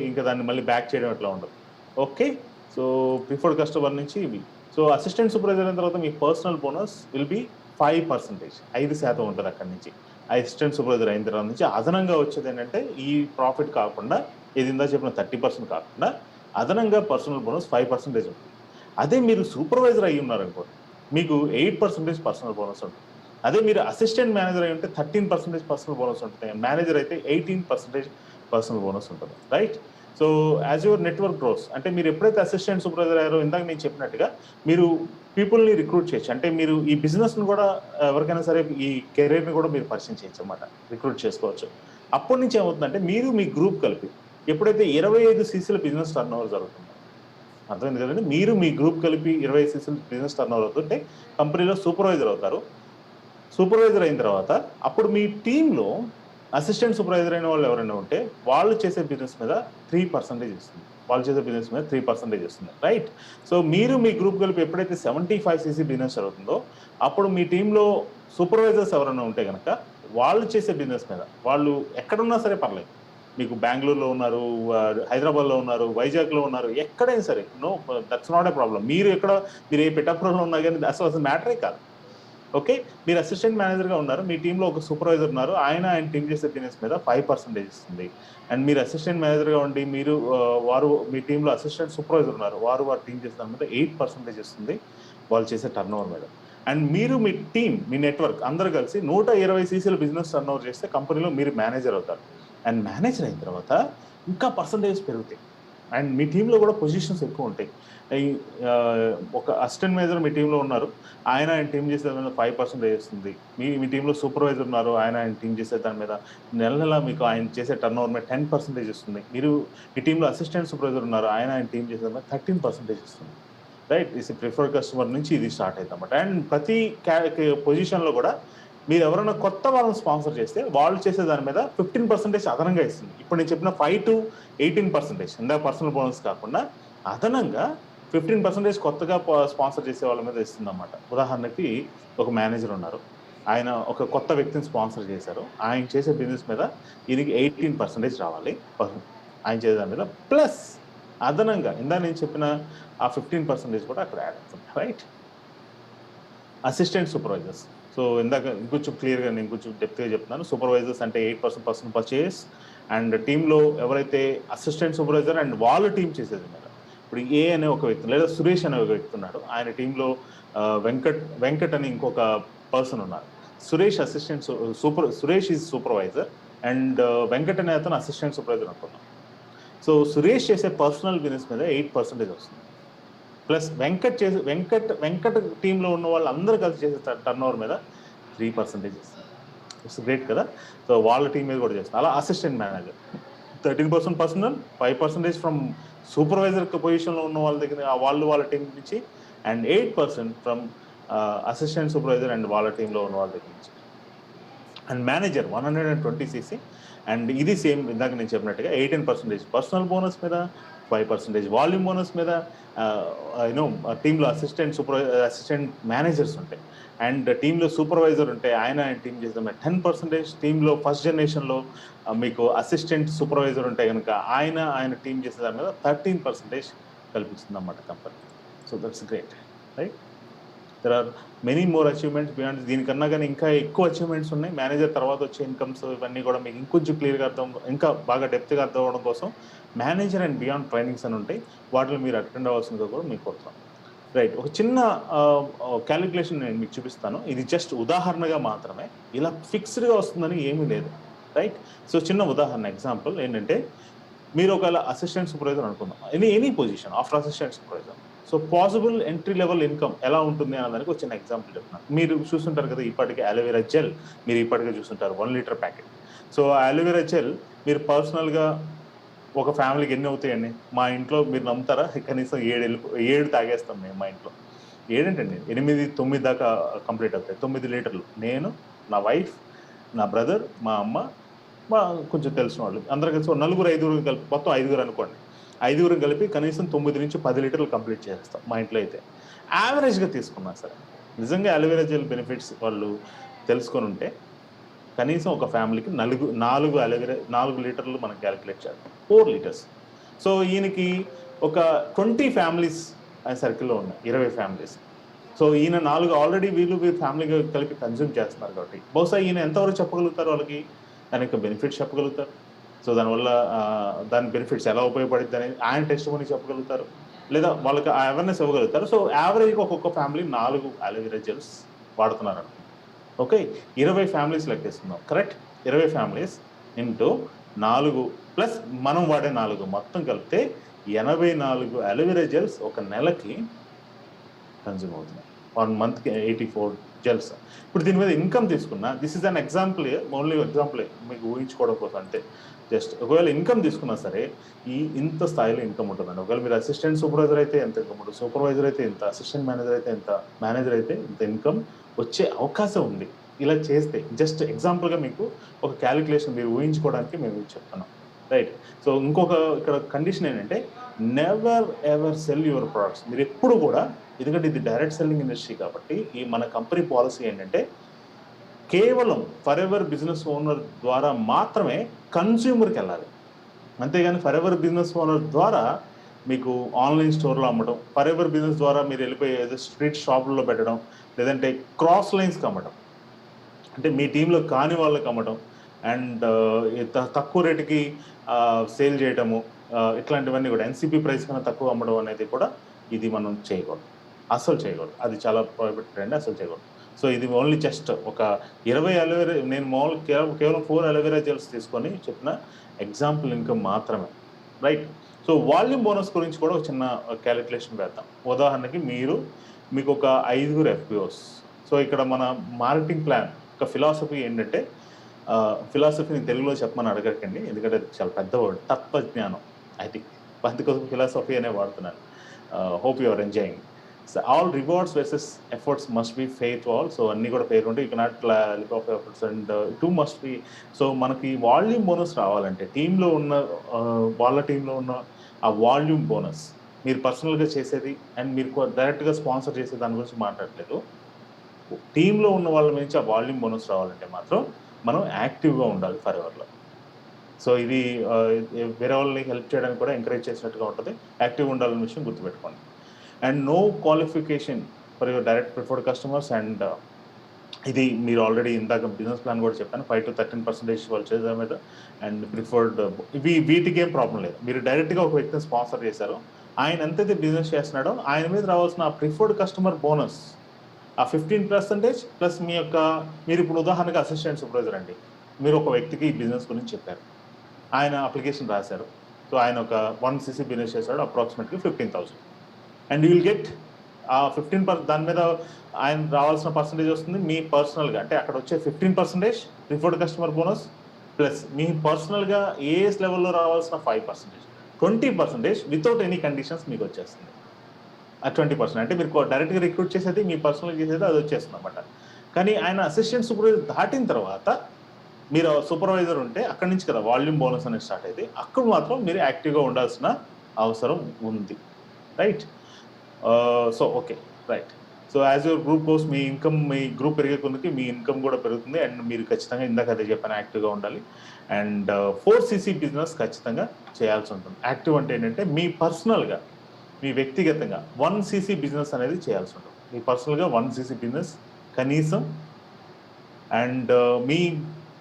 ఇంకా దాన్ని మళ్ళీ బ్యాక్ చేయడం ఎట్లా ఉండదు. ఓకే, సో ప్రిఫర్డ్ కస్టమర్ నుంచి ఇవి. సో అసిస్టెంట్ సూపర్వైజర్ అయిన తర్వాత మీ పర్సనల్ బోనస్ విల్ బి 5%, 5% ఉంటుంది అక్కడి నుంచి. అసిస్టెంట్ సూపర్వైజర్ అయిన తర్వాత నుంచి అదనంగా వచ్చేది ఏంటంటే ఈ ప్రాఫిట్ కాకుండా, ఇది ఇందా చెప్పిన 30% కాకుండా అదనంగా పర్సనల్ బోనస్ 5% ఉంటుంది. అదే మీరు సూపర్వైజర్ అయ్యి ఉన్నారనుకోండి, మీకు 8% పర్సనల్ బోనస్ ఉంటుంది. అదే మీరు అసిస్టెంట్ మేనేజర్ అయి ఉంటే 13% పర్సనల్ బోనస్ ఉంటుంది. మేనేజర్ అయితే 18% పర్సనల్ బోనస్ ఉంటుంది. Right? So as your network gross, అంటే మీరు ఎప్పుడైతే అసిస్టెంట్ సూపర్వైజర్ అయ్యారో, ఇందాక నేను చెప్పినట్టుగా మీరు పీపుల్ని రిక్రూట్ చేయొచ్చు. అంటే మీరు ఈ బిజినెస్ని కూడా ఎవరికైనా సరే ఈ కెరీర్ని కూడా మీరు పరిచయం చేయొచ్చు అన్నమాట, రిక్రూట్ చేసుకోవచ్చు. అప్పటి నుంచి ఏమవుతుందంటే మీరు మీ గ్రూప్ కలిపి ఎప్పుడైతే 25 cc బిజినెస్ టర్న్ ఓవర్ జరుగుతుందో, అర్థమైంది కదండి, మీరు మీ గ్రూప్ కలిపి 25 cc బిజినెస్ టర్న్ ఓవర్ అవుతుంటే కంపెనీలో సూపర్వైజర్ అవుతారు. సూపర్వైజర్ అయిన తర్వాత అప్పుడు మీ టీంలో అసిస్టెంట్ సూపర్వైజర్ అయిన వాళ్ళు ఎవరైనా ఉంటే వాళ్ళు చేసే బిజినెస్ మీద 3% ఇస్తుంది. వాళ్ళు చేసే బిజినెస్ మీద 3% ఇస్తుంది. రైట్? సో మీరు మీ గ్రూప్ కలిపి ఎప్పుడైతే 75 cc బిజినెస్ జరుగుతుందో అప్పుడు మీ టీంలో సూపర్వైజర్స్ ఎవరైనా ఉంటే కనుక వాళ్ళు చేసే బిజినెస్ మీద, వాళ్ళు ఎక్కడున్నా సరే పర్లేదు, మీకు బెంగళూరులో ఉన్నారు, హైదరాబాద్లో ఉన్నారు, వైజాగ్లో ఉన్నారు, ఎక్కడైనా సరే, no, that's not a problem. మీరు ఏ పిఠాపురంలో ఉన్నా కానీ అసలు మ్యాటరే కాదు. ఓకే, మీరు అసిస్టెంట్ మేనేజర్గా ఉన్నారు, మీ టీంలో ఒక సూపర్వైజర్ ఉన్నారు, ఆయన టీం చేసే బిజినెస్ మీద 5% ఇస్తుంది. అండ్ మీరు అసిస్టెంట్ మేనేజర్గా ఉండి వారు మీ టీంలో అసిస్టెంట్ సూపర్వైజర్ ఉన్నారు, వారు టీం చేసే దాని మీద 8% ఇస్తుంది వాళ్ళు చేసే టర్న్ ఓవర్ మీద. అండ్ మీరు మీ టీం, మీ నెట్వర్క్ అందరూ కలిసి 120 cc బిజినెస్ టర్న్ ఓవర్ చేస్తే కంపెనీలో మీరు మేనేజర్ అవుతారు. అండ్ మేనేజర్ అయిన తర్వాత ఇంకా పర్సంటేజ్ పెరుగుతాయి. అండ్ మీ టీంలో కూడా పొజిషన్స్ ఎక్కువ ఉంటాయి. ఒక అసిస్టెంట్ మేనేజర్ మీ టీంలో ఉన్నారు, ఆయన టీం చేసే దాని మీద 5% ఇస్తుంది. మీ టీంలో సూపర్వైజర్ ఉన్నారు, ఆయన టీం చేసే దాని మీద నెల మీకు ఆయన చేసే టర్న్ ఓవర్ మీద 10% ఇస్తుంది. మీ టీంలో అసిస్టెంట్ సూపర్వైజర్ ఉన్నారు, ఆయన టీం చేసే దాని మీద 13% ఇస్తుంది. రైట్? ఇది ప్రిఫర్డ్ కస్టమర్ నుంచి ఇది స్టార్ట్ అవుతుంది అన్నమాట. అండ్ ప్రతి పొజిషన్లో కూడా మీరు ఎవరైనా కొత్త వాళ్ళని స్పాన్సర్ చేస్తే వాళ్ళు చేసే దాని మీద 15% అదనంగా ఇస్తుంది. ఇప్పుడు నేను చెప్పిన 5 to 18%, ఇందా పర్సనల్ బోనస్ కాకుండా అదనంగా 15% కొత్తగా స్పాన్సర్ చేసే వాళ్ళ మీద ఇస్తుంది అన్నమాట. ఉదాహరణకి ఒక మేనేజర్ ఉన్నారు, ఆయన ఒక కొత్త వ్యక్తిని స్పాన్సర్ చేశారు, ఆయన చేసే బిజినెస్ మీద ఈయనకి 18% రావాలి ఆయన చేసే దాని మీద, ప్లస్ అదనంగా ఇందా నేను చెప్పిన ఆ 15% కూడా అక్కడ యాడ్ అవుతుంది. రైట్? అసిస్టెంట్ సూపర్వైజర్స్, సో ఇందాక ఇంకొంచెం క్లియర్గా నేను కొంచెం డెప్త్గా చెప్తున్నాను. సూపర్వైజర్స్ అంటే 8% పర్సనల్ పర్చేస్, అండ్ టీంలో ఎవరైతే అసిస్టెంట్ సూపర్వైజర్ అండ్ వాళ్ళు టీం చేసేది మీద, ఇప్పుడు ఏ అనే ఒక వ్యక్తి లేదా సురేష్ అనే ఒక వ్యక్తి ఉన్నాడు, ఆయన టీంలో వెంకట్ అని ఇంకొక పర్సన్ ఉన్నారు. Suresh is supervisor and Venkat అనే అతను అసిస్టెంట్ సూపర్వైజర్ అనుకున్నాం. సో సురేష్ చేసే పర్సనల్ బిజినెస్ మీద 8% వస్తుంది. ప్లస్ వెంకట్ టీంలో ఉన్న వాళ్ళు అందరూ కలిసి చేసే టర్న్ ఓవర్ మీద 3% ఇస్తుంది. ఇట్స్ గ్రేట్ కదా? సో వాళ్ళ టీం మీద కూడా చేస్తుంది. అలా assistant manager 13% personal, 5% from supervisor పొజిషన్లో ఉన్న వాళ్ళ దగ్గర వాళ్ళ టీం నుంచి, and 8% from assistant supervisor and వాళ్ళ టీంలో ఉన్న వాళ్ళ దగ్గర నుంచి. అండ్ మేనేజర్ 120 cc, అండ్ ఇది సేమ్ ఇందాక నేను చెప్పినట్టుగా 18% పర్సనల్ బోనస్ మీద, 5% వాల్యూమ్ బోనస్ మీద. టీంలో అసిస్టెంట్ మేనేజర్స్ ఉంటాయి, అండ్ టీంలో సూపర్వైజర్ ఉంటే ఆయన టీం చేసే 10%. టీంలో ఫస్ట్ జనరేషన్లో మీకు అసిస్టెంట్ సూపర్వైజర్ ఉంటే కనుక ఆయన టీం చేసే దాని మీద 13% కల్పిస్తుంది అన్నమాట company. So that's great. Right? There are many more achievements beyond. దీనికన్నా కానీ ఇంకా ఎక్కువ అచీవ్మెంట్స్ ఉన్నాయి. మేనేజర్ తర్వాత వచ్చే ఇన్కమ్స్ ఇవన్నీ కూడా మీకు ఇంకొంచెం క్లియర్గా ఇంకా బాగా డెప్త్గా అర్థం అవ్వడం కోసం మేనేజర్ అండ్ బియాండ్ ట్రైనింగ్స్ అని ఉంటాయి, వాటిలో మీరు అటెండ్ అవ్వాల్సిందిగా కూడా మీకు కోరుతాం. రైట్? ఒక చిన్న క్యాలిక్యులేషన్ నేను మీకు చూపిస్తాను. ఇది జస్ట్ ఉదాహరణగా మాత్రమే, ఇలా ఫిక్స్డ్గా వస్తుందని ఏమీ లేదు. రైట్? సో చిన్న ఉదాహరణ ఎగ్జాంపుల్ ఏంటంటే, మీరు ఒకవేళ అసిస్టెంట్ సూపర్వైజర్ అనుకుందాం, any position after assistant supervisor. So possible entry level income ఎలా ఉంటుంది అనే దానికి ఒక చిన్న ఎగ్జాంపుల్ చెప్తున్నాను. మీరు చూస్తుంటారు కదా ఇప్పటికే అలోవెరా జెల్, మీరు ఇప్పటికే చూస్తుంటారు 1 లీటర్ ప్యాకెట్. సో ఆ అలోవెరా జెల్ మీరు పర్సనల్గా ఒక ఫ్యామిలీకి ఎన్ని అవుతాయండి? మా ఇంట్లో మీరు నమ్ముతారా? కనీసం 7 తాగేస్తాం మేము మా ఇంట్లో. 7 ఏంటండి, 8, 9 దాకా కంప్లీట్ అవుతాయి. 9 లీటర్లు. నేను, నా వైఫ్, నా బ్రదర్, మా అమ్మ, మా కొంచెం తెలిసిన వాళ్ళు అందరూ కలిసి నలుగురు, 5గురు కలిపి మొత్తం 5గురు అనుకోండి. 5గురు కలిపి కనీసం 9 నుంచి 10 లీటర్లు కంప్లీట్ చేస్తాం మా ఇంట్లో అయితే. యావరేజ్‌గా తీసుకున్నా సరే. నిజంగా అలోవెరా జెల్ బెనిఫిట్స్ వాళ్ళు తెలుసుకొని ఉంటే కనీసం ఒక ఫ్యామిలీకి 4 లీటర్లు మనం క్యాలిక్యులేట్ చేద్దాం. 4 లీటర్స్. సో ఈయనకి ఒక 20 ఫ్యామిలీస్ ఆయన సర్కిల్‌లో ఉన్నాయి. 20 ఫ్యామిలీస్. సో ఈయన 4 ఆల్రెడీ వీళ్ళు ఫ్యామిలీగా కలిపి కన్జ్యూమ్ చేస్తున్నారు కాబట్టి బహుశా ఈయన ఎంతవరకు చెప్పగలుగుతారు వాళ్ళకి? దాని యొక్క బెనిఫిట్స్ చెప్పగలుగుతారు. సో దానివల్ల దాని బెనిఫిట్స్ ఎలా ఉపయోగపడుద్ది అనేది ఆయన టెస్టిమనీ చెప్పగలుగుతారు. లేదా వాళ్ళకి ఆ అవేర్‌నెస్ ఇవ్వగలుగుతారు. సో యావరేజ్‌గా ఒక్కొక్క ఫ్యామిలీ 4 అలోవెరా జెల్స్ వాడుతున్నారనుకోండి. ఓకే. 20 ఫ్యామిలీస్ లెక్కేసుకుందాం. కరెక్ట్? 20 ఫ్యామిలీస్ ఇంటూ 4 ప్లస్ మనం వాడే 4 మొత్తం కలిపితే 84 అలోవెరా జెల్స్ ఒక నెలకి కన్జ్యూమ్ అవుతున్నాయి. 1 మంత్‌కి 84 జెల్స్. ఇప్పుడు దీని మీద ఇన్కమ్ తీసుకున్నా, this is an example, only example మీకు ఊహించుకోవడం కోసం అంతే. జస్ట్ ఒకవేళ ఇన్కమ్ తీసుకున్నా సరే ఇంత స్థాయిలో ఇన్కమ్ ఉంటుందండి. ఒకవేళ మీరు అసిస్టెంట్ సూపర్వైజర్ అయితే ఎంత ఇన్కమ్ ఉంటుంది, సూపర్వైజర్ అయితే ఎంత, అసిస్టెంట్ మేనేజర్ అయితే ఎంత, మేనేజర్ అయితే ఇంత ఇన్కమ్ వచ్చే అవకాశం ఉంది ఇలా చేస్తే. జస్ట్ ఎగ్జాంపుల్గా మీకు ఒక క్యాలిక్యులేషన్ మీరు ఊహించుకోవడానికి మేము చెప్తున్నాం. రైట్. సో ఇంకొక ఇక్కడ కండిషన్ ఏంటంటే never ever cell your products. మీరు ఎప్పుడు కూడా, ఎందుకంటే ఇది డైరెక్ట్ సెల్లింగ్ ఇండస్ట్రీ కాబట్టి ఈ మన కంపెనీ పాలసీ ఏంటంటే కేవలం ఫర్ ఎవర్ బిజినెస్ ఓనర్ ద్వారా మాత్రమే కన్స్యూమర్కి వెళ్ళాలి. అంతేగాని ఫర్ ఎవర్ బిజినెస్ ఓనర్ ద్వారా మీకు ఆన్లైన్ స్టోర్లో అమ్మడం, ఫర్ ఎవర్ బిజినెస్ ద్వారా మీరు వెళ్ళిపోయి ఏదో స్ట్రీట్ షాపుల్లో పెట్టడం, లేదంటే క్రాస్ లైన్స్కి అమ్మడం, అంటే మీ టీంలో కాని వాళ్ళకి అమ్మడం అండ్ తక్కువ రేటుకి సేల్ చేయడము, ఇట్లాంటివన్నీ కూడా ఎన్సిపి ప్రైస్ కన్నా తక్కువ అమ్మడం అనేది కూడా ఇది మనం చేయకూడదు, అస్సలు చేయకూడదు. అది చాలా ప్రొహిబిటెడ్ అండి, అసలు చేయకూడదు. సో ఇది ఓన్లీ జస్ట్ ఒక 20 అలోవెరా, నేను మామూలు కేవలం 4 అలోవెరా జెల్స్ తీసుకొని చెప్పిన ఎగ్జాంపుల్ ఇన్కమ్ మాత్రమే. రైట్. సో వాల్యూమ్ బోనస్ గురించి కూడా ఒక చిన్న క్యాలిక్యులేషన్ వేద్దాం. ఉదాహరణకి మీకు ఒక 5గురు ఎఫ్పిఓస్. సో ఇక్కడ మన మార్కెటింగ్ ప్లాన్ ఒక ఫిలాసఫీ ఏంటంటే, ఫిలాసఫీని తెలుగులో చెప్పమని అడగకండి, ఎందుకంటే అది చాలా పెద్ద వర్డ్, తత్వజ్ఞానం. ఐ థింక్ అందుకోసం ఫిలాసఫీ అనే వాడుతున్నాను. Hope you are enjoying. So all rewards versus efforts must be fair to all. So అన్నీ కూడా ఫెయిర్ ఉంటాయి. You cannot lip off efforts and too must be. So మనకి వాల్యూమ్ బోనస్ రావాలంటే వాళ్ళ టీంలో ఉన్న ఆ వాల్యూమ్ బోనస్ మీరు పర్సనల్గా చేసేది అండ్ మీరు డైరెక్ట్గా స్పాన్సర్ చేసే దాని గురించి మాట్లాడలేదు. టీంలో ఉన్న వాళ్ళ నుంచి ఆ వాల్యూమ్ బోనస్ రావాలంటే మాత్రం మనం యాక్టివ్గా ఉండాలి ఫర్ ఎవర్లో. సో ఇది వేరే వాళ్ళని హెల్ప్ చేయడానికి కూడా ఎంకరేజ్ చేసినట్టుగా ఉంటుంది. యాక్టివ్గా ఉండాలనే విషయం గుర్తుపెట్టుకోండి. And no qualification for your direct preferred customers. And ఇది మీరు ఆల్రెడీ ఇందాక బిజినెస్ ప్లాన్ కూడా చెప్పాను, 5 to 13% వాళ్ళు చేసే మీద అండ్ ప్రిఫర్డ్ వీటికి ఏం ప్రాబ్లం లేదు. మీరు డైరెక్ట్గా ఒక వ్యక్తిని స్పాన్సర్ చేశారు, ఆయన ఎంతైతే బిజినెస్ చేస్తున్నాడో ఆయన మీద రావాల్సిన ప్రిఫర్డ్ కస్టమర్ బోనస్ ఆ 15% ప్లస్ మీరు ఇప్పుడు ఉదాహరణగా అసిస్టెంట్ సూపర్వైజర్ అండి, మీరు ఒక వ్యక్తికి ఈ బిజినెస్ గురించి చెప్పారు, ఆయన అప్లికేషన్ రాశారు. సో ఆయన ఒక 1 cc బిజినెస్ చేశాడు, approximately 15,000. And you will get ఆ 15% దాని మీద ఆయన రావాల్సిన పర్సంటేజ్ వస్తుంది. మీ పర్సనల్గా అంటే అక్కడ వచ్చే 15% ప్రిఫర్డ్ కస్టమర్ బోనస్ ప్లస్ మీ పర్సనల్గా ఏఎస్ లెవెల్లో రావాల్సిన 5%, 20% వితౌట్ ఎనీ కండిషన్స్ మీకు వచ్చేస్తుంది. ఆ 20% అంటే మీరు డైరెక్ట్గా రిక్రూట్ చేసేది, మీ పర్సనల్గా చేసేది అది వచ్చేస్తుంది అనమాట. కానీ ఆయన అసిస్టెంట్ సూపర్వైజర్ దాటిన తర్వాత మీరు సూపర్వైజర్ ఉంటే అక్కడి నుంచి కదా వాల్యూమ్ బోనస్ అనేది స్టార్ట్ అయితే అక్కడ మాత్రం మీరు యాక్టివ్గా ఉండాల్సిన అవసరం ఉంది. Right. So okay, right. So as your group goes, me group పెరిగే కొద్దికి మీ ఇన్కమ్ కూడా పెరుగుతుంది. అండ్ మీరు ఖచ్చితంగా ఇందాక అదే చెప్పాను, యాక్టివ్గా ఉండాలి. అండ్ 4cc బిజినెస్ ఖచ్చితంగా చేయాల్సి ఉంటుంది. యాక్టివ్ అంటే ఏంటంటే మీ పర్సనల్గా, మీ వ్యక్తిగతంగా 1cc బిజినెస్ అనేది చేయాల్సి ఉంటుంది. మీ పర్సనల్గా 1cc బిజినెస్ కనీసం. అండ్ మీ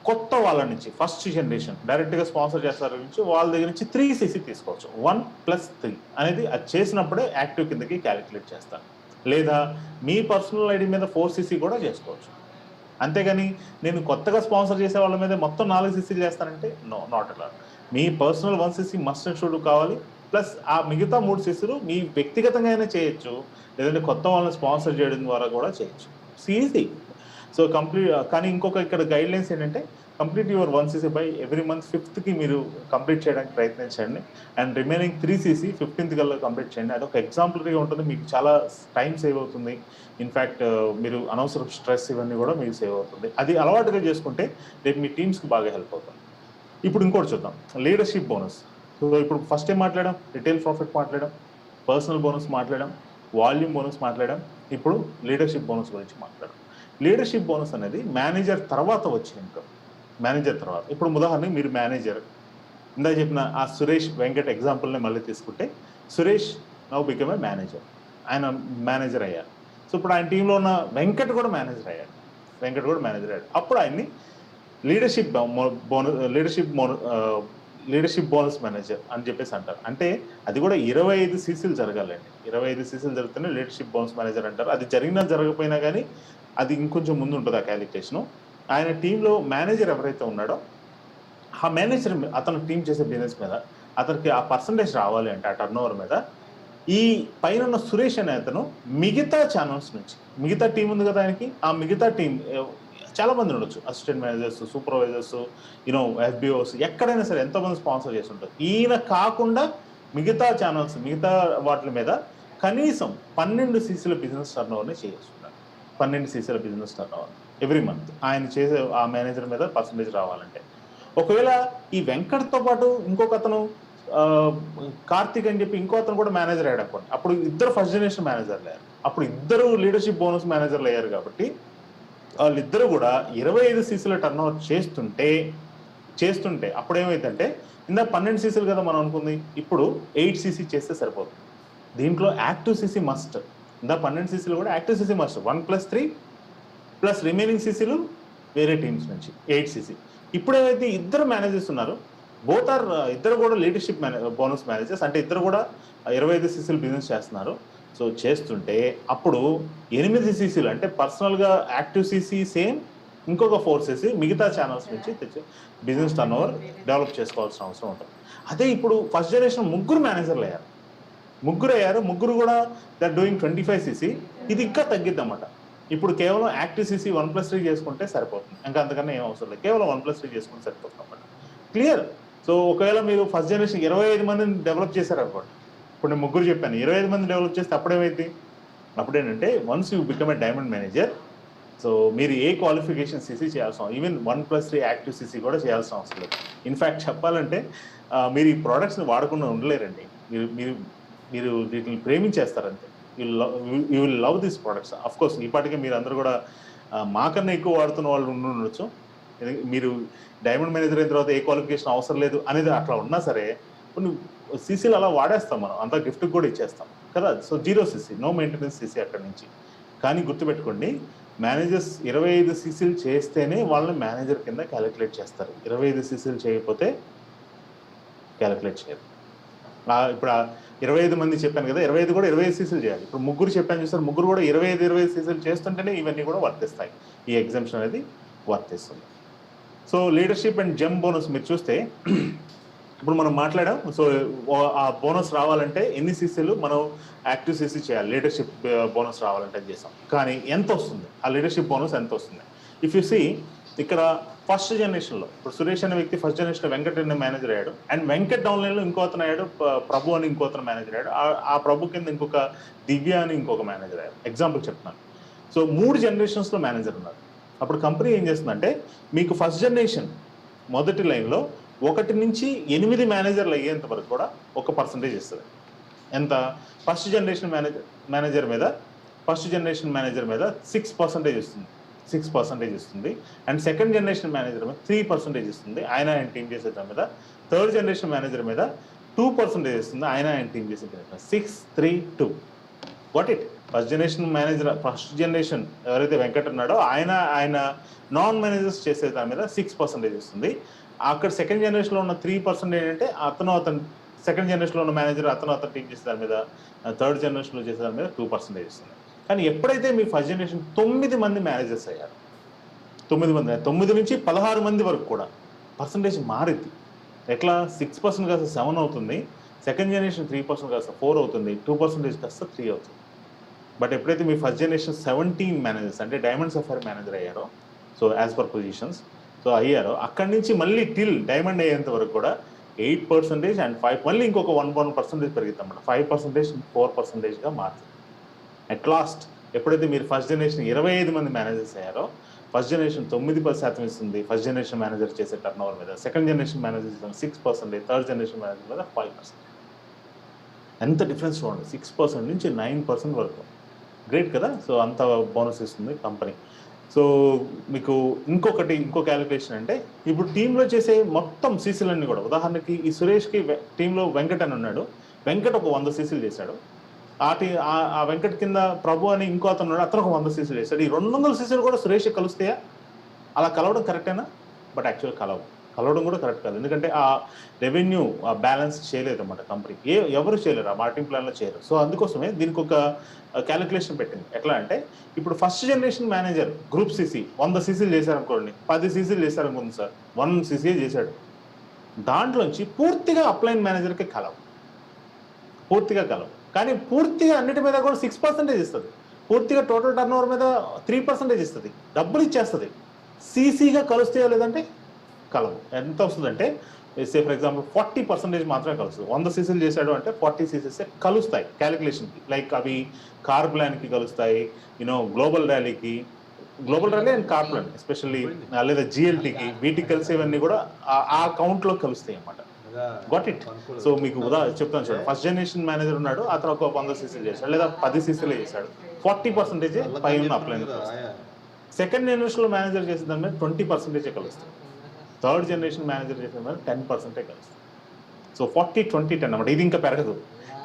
కొత్త వాళ్ళ నుంచి ఫస్ట్ జనరేషన్ డైరెక్ట్గా స్పాన్సర్ చేస్తారు నుంచి వాళ్ళ దగ్గర నుంచి 3cc తీసుకోవచ్చు. 1+3 అనేది అది చేసినప్పుడే యాక్టివ్ కిందకి క్యాలిక్యులేట్ చేస్తారు. లేదా మీ పర్సనల్ ఐడి మీద 4cc కూడా చేసుకోవచ్చు. అంతేగాని నేను కొత్తగా స్పాన్సర్ చేసే వాళ్ళ మీద మొత్తం 4cc చేస్తానంటే నో, నాట్ అలా. మీ personal 1cc must and should కావాలి. ప్లస్ ఆ మిగతా 3 సీసీలు మీ వ్యక్తిగతంగా అయినా చేయొచ్చు, లేదంటే కొత్త వాళ్ళని స్పాన్సర్ చేయడం ద్వారా కూడా చేయొచ్చు. ఈజీ. సో కానీ ఇంకొక ఇక్కడ గైడ్‌లైన్స్ ఏంటంటే complete your 1 CC by every month 5థ్‌కి మీరు కంప్లీట్ చేయడానికి ప్రయత్నించండి. అండ్ రిమైనింగ్ 3 సీసీ 15థ్ కల్లా కంప్లీట్ చేయండి. అదొక ఎగ్జాంపులరీగా ఉంటుంది. మీకు చాలా టైం సేవ్ అవుతుంది. ఇన్‌ఫాక్ట్ మీరు అనవసరపు స్ట్రెస్ ఇవన్నీ కూడా మీకు సేవ్ అవుతుంది. అది అలవాటుగా చేసుకుంటే రేపు మీ టీమ్స్‌కి బాగా హెల్ప్ అవుతుంది. ఇప్పుడు ఇంకోటి చూద్దాం. Leadership bonus. సో ఇప్పుడు ఫస్ట్ ఏం మాట్లాడాం? రిటైల్ ప్రాఫిట్ మాట్లాడాం, పర్సనల్ బోనస్ మాట్లాడాం, వాల్యూమ్ బోనస్ మాట్లాడాం. ఇప్పుడు లీడర్‌షిప్ బోనస్ గురించి మాట్లాడాం. లీడర్‌షిప్ బోనస్ అనేది మేనేజర్ తర్వాత వచ్చే ఇన్కమ్. మేనేజర్ తర్వాత. ఇప్పుడు ఉదాహరణకి మీరు మేనేజర్. ఇందాక చెప్పిన ఆ సురేష్ వెంకట్ ఎగ్జాంపుల్‌ని మళ్ళీ తీసుకుంటే, Suresh now become a manager. ఆయన మేనేజర్ అయ్యారు. సో ఇప్పుడు ఆయన టీంలో ఉన్న వెంకట్ కూడా మేనేజర్ అయ్యాడు. అప్పుడు ఆయన్ని లీడర్‌షిప్ లీడర్‌షిప్ బోనస్ మేనేజర్ అని చెప్పేసి అంటారు. అంటే అది కూడా 25 సీసీలు జరగాలండి. 25 సీసీలు జరిగితేనే లీడర్‌షిప్ బోనస్ మేనేజర్ అంటారు. అది జరిగినా జరగకపోయినా గానీ అది ఇంకొంచెం ముందు ఉంటుంది ఆ క్యాలిక్యులేషను. ఆయన టీంలో మేనేజర్ ఎవరైతే ఉన్నాడో ఆ మేనేజర్ అతను టీం చేసే బిజినెస్ మీద అతనికి ఆ పర్సంటేజ్ రావాలి అంటే ఆ టర్నోవర్ మీద ఈ పైన ఉన్న సురేష్ అనే అతను మిగతా ఛానల్స్ నుంచి, మిగతా టీం ఉంది కదా ఆయనకి, ఆ మిగతా టీం చాలా మంది ఉండొచ్చు. అసిస్టెంట్ మేనేజర్స్, సూపర్వైజర్స్, ఎఫ్బిఓస్, ఎక్కడైనా సరే ఎంతోమంది స్పాన్సర్ చేసి ఉంటారు. ఈయన కాకుండా మిగతా ఛానల్స్, మిగతా వాటి మీద కనీసం 12 సీసీల బిజినెస్ టర్నోవర్ని చేస్తున్నారు. 12 సీసీల బిజినెస్ టర్నోవర్ ఎవ్రీ మంత్ ఆయన చేసే ఆ మేనేజర్ మీద పర్సంటేజ్ రావాలంటే. ఒకవేళ ఈ వెంకట్‌తో పాటు ఇంకొక అతను కార్తీక్ అని చెప్పి ఇంకో అతను కూడా మేనేజర్ అయ్యాడు అనుకోండి. అప్పుడు ఇద్దరు ఫస్ట్ జనరేషన్ మేనేజర్లు అయ్యారు. అప్పుడు ఇద్దరు లీడర్‌షిప్ బోనస్ మేనేజర్లు అయ్యారు కాబట్టి వాళ్ళిద్దరూ కూడా 25 సీసీల టర్నోవర్ చేస్తుంటే అప్పుడు ఏమైందంటే ఇందాక 12 సీసీలు కదా మనం అనుకుంది. ఇప్పుడు 8 సీసీ చేస్తే సరిపోతుంది. దీంట్లో యాక్టివ్ సీసీ మస్ట్. ఇందాక 12 సీసీలు కూడా active CC must. 1+3 plus remaining సీసీలు వేరే టీమ్స్ నుంచి 8 సీసీ. ఇప్పుడు ఏవైతే ఇద్దరు మేనేజర్స్ ఉన్నారు, ఇద్దరు కూడా లీడర్‌షిప్ బోనస్ మేనేజర్స్. అంటే ఇద్దరు కూడా 25 సీసీలు బిజినెస్ చేస్తున్నారు. సో చేస్తుంటే అప్పుడు 8 సీసీలు అంటే పర్సనల్‌గా యాక్టివ్ సీసీ సేమ్, ఇంకొక 4 సీసీ మిగతా ఛానల్స్ నుంచి తెచ్చి బిజినెస్ టర్నోవర్ డెవలప్ చేసుకోవాల్సిన అవసరం ఉంటుంది. అదే ఇప్పుడు ఫస్ట్ జనరేషన్ ముగ్గురు మేనేజర్లు అయ్యారు. ముగ్గురు కూడా దే ఆర్ డూయింగ్ 25 సీసీ. ఇది ఇంకా తగ్గిద్దన్నమాట. ఇప్పుడు కేవలం యాక్టివ్ సీసీ 1+3 చేసుకుంటే సరిపోతుంది. ఇంకా అంతకన్నా ఏం అవసరం లేదు. కేవలం 1+3 చేసుకుంటే సరిపోతుంది అన్నమాట. క్లియర్. సో ఒకవేళ మీరు ఫస్ట్ జనరేషన్ 25 మందిని డెవలప్ చేశారనుకోండి. ఇప్పుడు నేను ముగ్గురు చెప్పాను. 25 మంది డెవలప్ చేస్తే అప్పుడేమైంది? అప్పుడేంటంటే once you become a diamond manager, so మీరు ఏ క్వాలిఫికేషన్ సీసీ చేయాల్సిన ఈవెన్ 1+3 యాక్టివ్ సీసీ కూడా చేయాల్సిన అవసరం లేదు. ఇన్ఫాక్ట్ చెప్పాలంటే మీరు ఈ ప్రొడక్ట్స్‌ని వాడకుండా ఉండలేరండి. మీరు వీటిని ప్రేమించేస్తారంతే. You will love these products. Of course ఈ పాటికే మీరందరూ కూడా మాకన్నా ఎక్కువ వాడుతున్న వాళ్ళు ఉండుండొచ్చు. మీరు డైమండ్ మేనేజర్ అయిన తర్వాత ఏ క్వాలిఫికేషన్ అవసరం లేదు అనేది అట్లా ఉన్నా సరే కొన్ని సీసీలు అలా వాడేస్తాం మనం. అంతా గిఫ్ట్‌కి కూడా ఇచ్చేస్తాం కదా! So 0 CC, no maintenance CC అక్కడి నుంచి. కానీ గుర్తుపెట్టుకోండి, మేనేజర్స్ 25 సీసీలు చేస్తేనే వాళ్ళని మేనేజర్ కింద క్యాలిక్యులేట్ చేస్తారు. 25 సీసీలు చేయకపోతే క్యాలిక్యులేట్ చేయరు. ఇప్పుడు 25 మంది చెప్పాను కదా! 25 కూడా 25 సీసీలు చేయాలి. ఇప్పుడు ముగ్గురు చెప్పాను చూసారు, ముగ్గురు కూడా 25 సీసీలు చేస్తుంటేనే ఇవన్నీ కూడా వర్తిస్తాయి. ఈ ఎగ్జామ్షన్ అనేది వర్తిస్తుంది. So leadership and gem bonus మీరు చూస్తే ఇప్పుడు మనం మాట్లాడాం. సో ఆ బోనస్ రావాలంటే ఎన్ని సీసీలు మనం యాక్టివ్ సీసీ చేయాలి, లీడర్‌షిప్ బోనస్ రావాలంటే చేసాం. కానీ ఎంత వస్తుంది? ఆ లీడర్‌షిప్ బోనస్ ఎంత వస్తుంది? ఇఫ్ యూ సీ ఇక్కడ ఫస్ట్ జనరేషన్‌లో ఇప్పుడు సురేష్ అనే వ్యక్తి ఫస్ట్ జనరేషన్‌లో వెంకట్ అనే మేనేజర్ అయ్యాడు. అండ్ వెంకట్ డౌన్‌లైన్‌లో ఇంకో అతను అయ్యాడు. ప్రభు అని ఇంకో అతను మేనేజర్ అయ్యాడు. ఆ ప్రభు కింద ఇంకొక దివ్య అని ఇంకొక మేనేజర్ అయ్యాడు. ఎగ్జాంపుల్ చెప్తున్నాను. సో 3 జనరేషన్స్‌లో మేనేజర్ ఉన్నారు. అప్పుడు కంపెనీ ఏం చేస్తుందంటే మీకు ఫస్ట్ జనరేషన్ మొదటి లైన్‌లో 1 నుంచి 8 మేనేజర్లు అయ్యేంత వరకు కూడా ఒక పర్సంటేజ్ ఇస్తుంది. ఎంత? ఫస్ట్ జనరేషన్ మేనేజర్ మీద 6% ఇస్తుంది. 6% ఇస్తుంది. అండ్ సెకండ్ జనరేషన్ మేనేజర్ మీద 3% ఇస్తుంది. ఆయన టీం చేసే దాని మీద. థర్డ్ జనరేషన్ మేనేజర్ మీద 2% ఇస్తుంది. ఆయన టీం చేసే దాని మీద. 6, 3, 2. What it? ఫస్ట్ జనరేషన్ ఎవరైతే వెంకట్ ఉన్నాడో ఆయన నాన్ మేనేజర్స్ చేసే దాని మీద 6% ఇస్తుంది. అక్కడ సెకండ్ జనరేషన్లో ఉన్న 3% ఏంటంటే అతను సెకండ్ జనరేషన్లో ఉన్న మేనేజర్ అతను టీం చేసే దాని మీద, థర్డ్ జనరేషన్లో చేసే దాని మీద 2% ఇస్తుంది. కానీ ఎప్పుడైతే మీ ఫస్ట్ జనరేషన్ 9 మంది మేనేజర్స్ అయ్యారు, 9 నుంచి 16 మంది వరకు కూడా పర్సంటేజ్ మారింది. ఎట్లా? 6% కాస్త 7 అవుతుంది. సెకండ్ జనరేషన్ 3% కాస్త 4 అవుతుంది, 2% కాస్త 3 అవుతుంది. బట్ ఎప్పుడైతే మీ ఫస్ట్ జనరేషన్ 17 మేనేజర్స్ అంటే డైమండ్ సఫైర్ మేనేజర్ అయ్యారో, so as per positions so అయ్యారో, అక్కడి నుంచి మళ్ళీ టిల్ డైమండ్ అయ్యేంత వరకు కూడా 8% అండ్ 5 మళ్ళీ ఇంకొక 1% పెరుగుతుంది అన్నమాట. 5% 4%గా మారుతుంది. అట్ లాస్ట్ ఎప్పుడైతే మీరు ఫస్ట్ జనరేషన్ 25 మంది మేనేజర్స్ అయ్యారో, ఫస్ట్ జనరేషన్ 9% ఇస్తుంది ఫస్ట్ జనరేషన్ మేనేజర్ చేసే టర్న్ ఓవర్ మీద, second generation manager 6%, third generation manager మీద 5%. ఎంత డిఫరెన్స్ చూడండి, 6% నుంచి 9% వరకు. గ్రేట్ కదా. సో అంత బోనస్ ఇస్తుంది కంపెనీ. సో మీకు ఇంకో క్యాలిక్యులేషన్ అంటే, ఇప్పుడు టీంలో చేసే మొత్తం సీసీలన్నీ కూడా, ఉదాహరణకి ఈ సురేష్కి టీంలో వెంకట్ అని ఉన్నాడు, వెంకట్ ఒక 100 సీసీలు చేశాడు. ఆ వెంకట్ కింద ప్రభు అని ఇంకో అతను ఉన్నాడు, అతను ఒక 100 సీసీలు చేశాడు. ఈ 200 సీసీలు కూడా సురేష్ కలుస్తాయా? అలా కలవడం కరెక్టేనా? బట్ యాక్చువల్గా కలవడం కూడా కరెక్ట్ కాదు. ఎందుకంటే ఆ రెవెన్యూ ఆ బ్యాలెన్స్ చేయలేదు అన్నమాట కంపెనీ. ఎవరు చేయలేరు, ఆ మార్కెటింగ్ ప్లాన్లో చేయరు. సో అందుకోసమే దీనికి ఒక క్యాలిక్యులేషన్ పెట్టింది. ఎట్లా అంటే, ఇప్పుడు first generation manager group CC 100 సీసీలు చేశారనుకోండి, 10 సీసీలు చేశారనుకోండి సార్, 1 సీసీ చేశాడు. దాంట్లోంచి పూర్తిగా అప్లైన్ మేనేజర్కి పూర్తిగా కానీ పూర్తిగా అన్నిటి మీద కూడా 6% ఇస్తుంది. పూర్తిగా టోటల్ టర్న్ ఓవర్ మీద 3% ఇస్తుంది, డబ్బులు ఇచ్చేస్తుంది. సీసీగా కలుస్తాయో లేదంటే కలవు. ఎంత వస్తుందంటే, సే ఫర్ ఎగ్జాంపుల్ 40% మాత్రమే కలుస్తుంది. 100 సీసీలు చేశాడు అంటే 40 సీసీసే కలుస్తాయి క్యాలిక్యులేషన్కి. లైక్ అవి కార్ ప్లాన్కి కలుస్తాయి, global rally and car plan especially, లేదా జిఎల్టీకి, వీటికి కలిసేవన్నీ కూడా ఆ కౌంట్లో కలుస్తాయి అన్నమాట. Got it. సో మీకు చెప్తాను చూడండి, ఫస్ట్ జనరేషన్ మేనేజర్ ఉన్నాడు, అతను ఒక 100 సీసీలు చేశాడు లేదా 10 సీసీలు చేశాడు, 40% పై ఉన్న అప్లైన్. సెకండ్ జనరేషన్ మేనేజర్ చేసిన దాని మీద 20% కలుస్తుంది. థర్డ్ జనరేషన్ మేనేజర్ చేసిన మీద 10% కలుస్తుంది. సో 40-20-10 అన్నమాట. ఇది ఇంకా పెరగదు.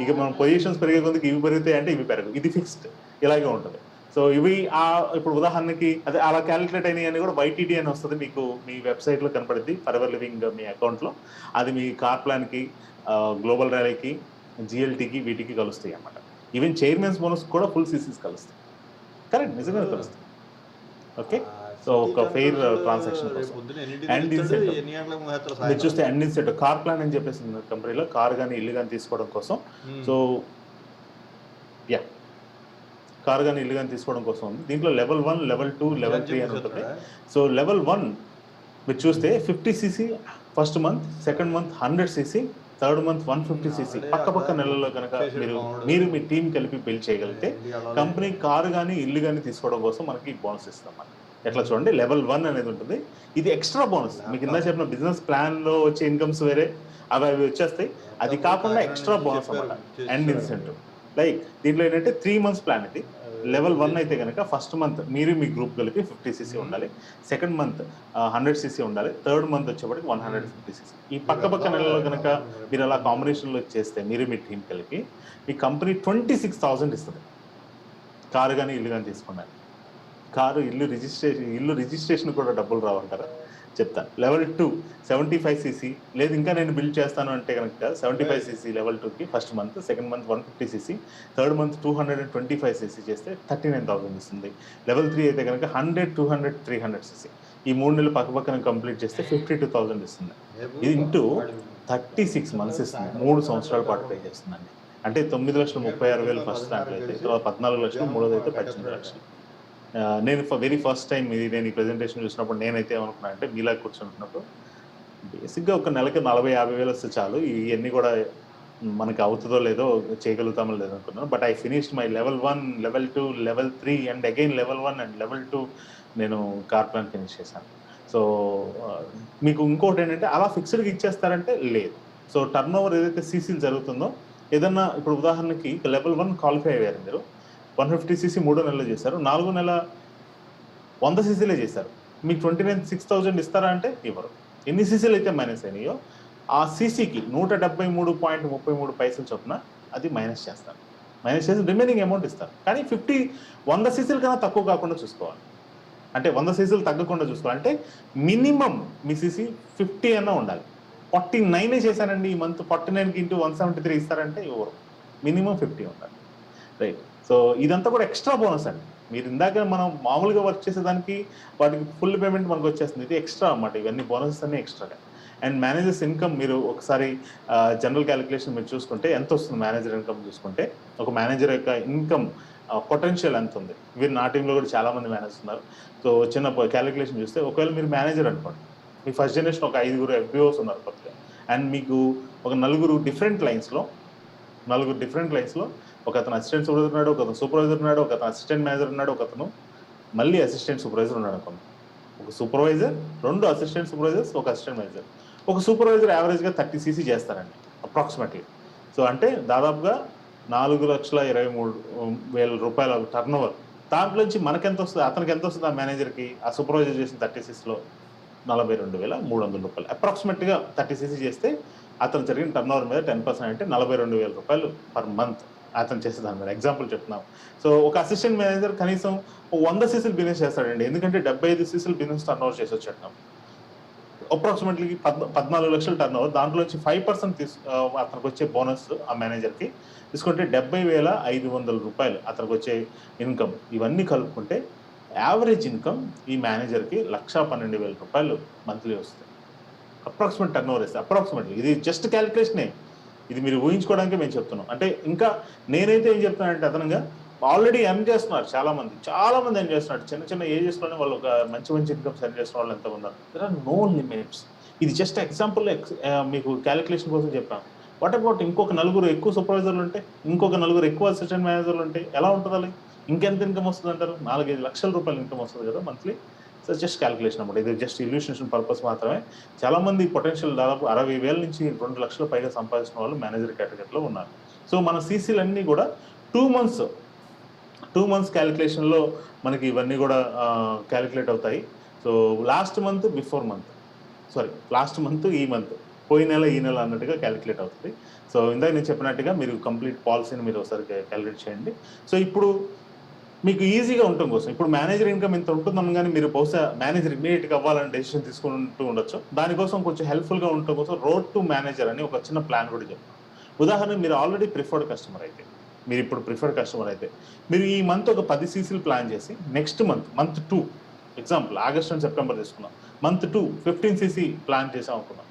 ఇక మనం పొజిషన్స్ పెరిగే కొద్దికి ఇవి పెరుగుతాయి అంటే ఇవి పెరగదు, ఇది ఫిక్స్డ్, ఇలాగే ఉంటుంది. సో ఇవి ఇప్పుడు ఉదాహరణకి అదే అలా క్యాలిక్యులేట్ అయినాయి అని కూడా YTD అని వస్తుంది మీకు, మీ వెబ్సైట్లో కనపడుద్ది, ఫరెవర్ లివింగ్ మీ అకౌంట్లో. అది మీ కార్ ప్లాన్కి, గ్లోబల్ ర్యాలీకి, జిఎల్టీకి, వీటికి కలుస్తాయి అన్నమాట. ఈవెన్ చైర్మన్స్ బోనస్ కూడా ఫుల్ సీసీస్ కలుస్తాయి. కరెక్ట్, నిజంగా కలుస్తాయి. ఓకే. సో ఒక ఫెయిర్ ట్రాన్సాక్షన్ అండ్ మీరు చూస్తే అండ్ ఇన్సెట్ కార్ ప్లాన్ అని చెప్పేసి కంపెనీలో కార్ కానీ ఇల్లు కానీ తీసుకోవడం కోసం. సో కార్ కానీ ఇల్లు కానీ తీసుకోవడం కోసం ఉంది. దీంట్లో లెవెల్ 1, లెవెల్ 2, లెవెల్ 3 అని ఉంటుంది. సో లెవెల్ 1 మీరు చూస్తే 50 cc first month, second month 100 cc, third month 150 cc. పక్క నెలల్లో కనుక మీరు మీ టీం కలిపి బిల్డ్ చేయగలిగితే కంపెనీ కారు కానీ ఇల్లు కానీ తీసుకోవడం కోసం మనకి బోనస్ ఇస్తాం. ఎట్లా చూడండి, లెవెల్ 1 అనేది ఉంటుంది. ఇది ఎక్స్ట్రా బోనస్. మీకు ఇందా చెప్పిన బిజినెస్ ప్లాన్లో వచ్చే ఇన్కమ్స్ వేరే, అవి వచ్చేస్తాయి. అది కాకుండా ఎక్స్ట్రా బోనస్ అన్నమాట, అండ్ ఇన్సెంటివ్. లైక్ దీంట్లో ఏంటంటే 3 months ప్లాన్. ఇది లెవెల్ 1 అయితే కనుక ఫస్ట్ మంత్ మీరు మీ గ్రూప్ కలిపి 50 cc ఉండాలి, సెకండ్ మంత్ 100 cc ఉండాలి, థర్డ్ మంత్ వచ్చేప్పటికి 150 cc. ఈ పక్క నెలలో కనుక మీరు అలా కాంబినేషన్లో చేస్తే మీరు మీ టీం కలిపి మీ కంపెనీ 26,000 ఇస్తుంది. కారు కానీ ఇల్లు కానీ తీసుకున్నారు. కారు ఇల్లు రిజిస్ట్రేషన్ కూడా డబ్బులు రావంటారా? చెప్తాను. లెవెల్ 2 75 cc, లేదు ఇంకా నేను బిల్డ్ చేస్తాను అంటే కనుక 75 cc లెవెల్ 2కి first month, second month 150 cc, third month 225 cc చేస్తే 39,000 ఇస్తుంది. లెవెల్ 3 అయితే కనుక 100, 200, 300 cc. ఈ 3 నెలలు పక్కన కంప్లీట్ చేస్తే 52,000 ఇస్తుంది. ఇది ఇంటూ 36 months ఇస్తుంది. 3 సంవత్సరాల పాటు పే చేస్తుందండి. అంటే 9,36,000 ఫస్ట్ దాంట్లో అయితే, తర్వాత 14 లక్షలు, మూడోది అయితే 18 లక్షలు. నేను వెరీ ఫస్ట్ టైం నేను ఈ ప్రెజెంటేషన్ చూసినప్పుడు నేనైతే ఏమనుకున్నా అంటే, మీలా కూర్చుంటున్నప్పుడు బేసిక్గా ఒక నెలకి 40,000-50,000 వస్తే చాలు, ఇవన్నీ కూడా మనకి అవుతుందో లేదో, చేయగలుగుతామో లేదో అనుకున్నాను. But I finished my level 1, level 2, level 3 and again level 1 and level 2 నేను కార్ ప్లాన్ ఫినిష్ చేశాను. సో మీకు ఇంకోటి ఏంటంటే, అలా ఫిక్స్డ్గా ఇచ్చేస్తారంటే లేదు. సో టర్న్ ఓవర్ ఏదైతే సీసీలు జరుగుతుందో, ఏదన్నా ఇప్పుడు ఉదాహరణకి లెవెల్ 1 క్వాలిఫై అయ్యారు, మీరు 150 cc 3 నెలలు చేశారు, 4 నెల 100 cc చేశారు, మీకు 29,600 ఇస్తారా అంటే ఇవ్వరు. ఎన్ని సీసీలు అయితే మైనస్ అయినాయో ఆ సీసీకి 173.33 చొప్పున అది మైనస్ చేస్తారు. మైనస్ చేసి రిమైనింగ్ అమౌంట్ ఇస్తారు. కానీ 100 cc కన్నా తక్కువ కాకుండా చూసుకోవాలి. అంటే 100 cc తగ్గకుండా చూసుకోవాలి. అంటే మినిమం మీ సీసీ 50 అన్నా ఉండాలి. 49 చేశానండి ఈ మంత్, 49కి ఇంటూ 173 ఇస్తారంటే ఇవ్వరు. మినిమం 50 ఉండాలి. రైట్. సో ఇదంతా కూడా ఎక్స్ట్రా బోనస్ అండి. మీరు ఇందాక మనం మామూలుగా వర్క్ చేసేదానికి వాటికి ఫుల్ పేమెంట్ మనకు వచ్చేస్తుంది. ఇది ఎక్స్ట్రా అన్నమాట. ఇవన్నీ బోనసెస్ అన్నీ ఎక్స్ట్రాగా. అండ్ మేనేజర్స్ ఇన్కమ్ మీరు ఒకసారి జనరల్ క్యాలిక్యులేషన్ మీరు చూసుకుంటే ఎంత వస్తుంది మేనేజర్ ఇన్కమ్ చూసుకుంటే, ఒక మేనేజర్ యొక్క ఇన్కమ్ పొటెన్షియల్ ఎంత ఉంది. వీరు నా టీంలో కూడా చాలా మంది మేనేజర్స్ ఉన్నారు. సో చిన్న క్యాలిక్యులేషన్ చూస్తే ఒకవేళ మీరు మేనేజర్ అనుకోండి, మీ ఫస్ట్ జనరేషన్ ఒక 5 FBOs ఉన్నారు కొత్తగా, అండ్ మీకు ఒక నలుగురు డిఫరెంట్ లైన్స్లో ఒక అతను అసిస్టెంట్ సూపర్వైజర్ ఉన్నాడు, ఒక అతను సూపర్వైజర్ ఉన్నాడు, ఒక అతను అసిస్టెంట్ మేనేజర్ ఉన్నాడు, ఒక అతను మళ్ళీ అసిస్టెంట్ సూపర్వైజర్ ఉన్నాడు అనుకోండి. ఒక సూపర్వైజర్, 2 అసిస్టెంట్ సూపర్వైజర్స్, ఒక అసిస్టెంట్ మేనేజర్. ఒక సూపర్వైజర్ యావరేజ్గా 30 CC చేస్తారండి అప్రాక్సిమేట్లీ. సో అంటే దాదాపుగా 4,23,000 రూపాయల టర్న్ ఓవర్. దాంట్లోంచి మనకెంత వస్తుంది, అతనికి ఎంత వస్తుంది, ఆ మేనేజర్కి ఆ సూపర్వైజర్ చేసిన 30 CCలో 42,300 రూపాయలు. అప్రాక్సిమేట్గా 30 CC చేస్తే అతను జరిగిన టర్న్ ఓవర్ మీద 10% అంటే 42,000 రూపాయలు పర్ మంత్ అతను చేసే దాని మీద ఎగ్జాంపుల్ చెప్తున్నాం. సో ఒక అసిస్టెంట్ మేనేజర్ కనీసం 100 CC బిజినెస్ చేస్తాడండి, ఎందుకంటే 75 CC బిజినెస్ టర్న్ ఓవర్ చేసి వచ్చేటం. అప్రాక్సిమేట్లీ 14 లక్షల టర్న్ ఓవర్, దాంట్లోంచి 5% అతనికి వచ్చే బోనస్ ఆ మేనేజర్కి తీసుకుంటే 70,500 రూపాయలు అతనికి వచ్చే ఇన్కమ్. ఇవన్నీ కలుపుకుంటే యావరేజ్ ఇన్కమ్ ఈ మేనేజర్కి 1,12,000 రూపాయలు మంత్లీ వస్తుంది. అప్రాక్సిమేట్ టర్న్ ఓవర్ వేస్తే అప్రాక్సిమేట్లీ, ఇది జస్ట్ క్యాలిక్యులేషనే, ఇది మీరు ఊహించుకోవడానికి మేము చెప్తున్నాం. అంటే ఇంకా నేనైతే ఏం చెప్తున్నానంటే అదనంగా ఆల్రెడీ ఎర్న్ చేస్తున్నారు చాలా మంది ఎర్న్ చేస్తున్నారు. చిన్న ఏజెస్లోనే వాళ్ళు ఒక మంచి ఇన్కమ్స్ ఎర్న్ చేస్తున్న వాళ్ళు ఎంతమంది ఉన్నారు. There are no limits. ఇది జస్ట్ ఎగ్జాంపుల్ మీకు క్యాలిక్యులేషన్ కోసం చెప్పాను. వాట్ అబౌట్ ఇంకొక 4 ఎక్కువ సూపర్వైజర్లు ఉంటే, ఇంకొక 4 ఎక్కువ అసిస్టెంట్ మేనేజర్లు ఉంటే ఎలా ఉంటుంది? అది ఇంకెంత ఇన్కమ్ వస్తుంది అంటారు? 4-5 లక్షల రూపాయలు ఇన్కమ్ వస్తుంది కదా మంత్లీ. సో జస్ట్ క్యాలిక్యులేషన్ అన్నమాట, ఇది జస్ట్ ఇల్యూషనేషన్ పర్పస్ మాత్రమే. చాలా మంది పొటెన్షియల్ దాదాపు 60,000 నుంచి 2 లక్షల పైగా సంపాదించిన వాళ్ళు మేనేజర్ కేటగిరీలో ఉన్నారు. సో మన సీసీలన్నీ కూడా 2 మంత్స్ క్యాలిక్యులేషన్లో మనకి ఇవన్నీ కూడా క్యాలిక్యులేట్ అవుతాయి. సో లాస్ట్ మంత్ ఈ మంత్, పోయిన నెల ఈ నెల అన్నట్టుగా క్యాలిక్యులేట్ అవుతుంది. సో ఇందాక నేను చెప్పినట్టుగా మీరు కంప్లీట్ పాలసీని మీరు ఒకసారి క్యాలిక్యులేట్ చేయండి. సో ఇప్పుడు మీకు ఈజీగా ఉండటం కోసం, ఇప్పుడు మేనేజర్ ఇన్కమ్ ఇంత ఉంటుందని కానీ మీరు బహుశా మేనేజర్ ఇమీడియట్గా అవ్వాలని డెసిషన్ తీసుకుంటూ ఉండొచ్చు. దానికోసం కొంచెం హెల్ప్ఫుల్గా ఉండటం కోసం రోడ్ టు మేనేజర్ అని ఒక చిన్న ప్లాన్ కూడా చెప్తాను. ఉదాహరణ, మీరు ఆల్రెడీ ప్రిఫర్డ్ కస్టమర్ అయితే, మీరు ఈ మంత్ ఒక 10 CCలు ప్లాన్ చేసి next month 2 example August and September తీసుకున్నాం, మంత్ 2 15 CC ప్లాన్ చేసాం అనుకున్నాం.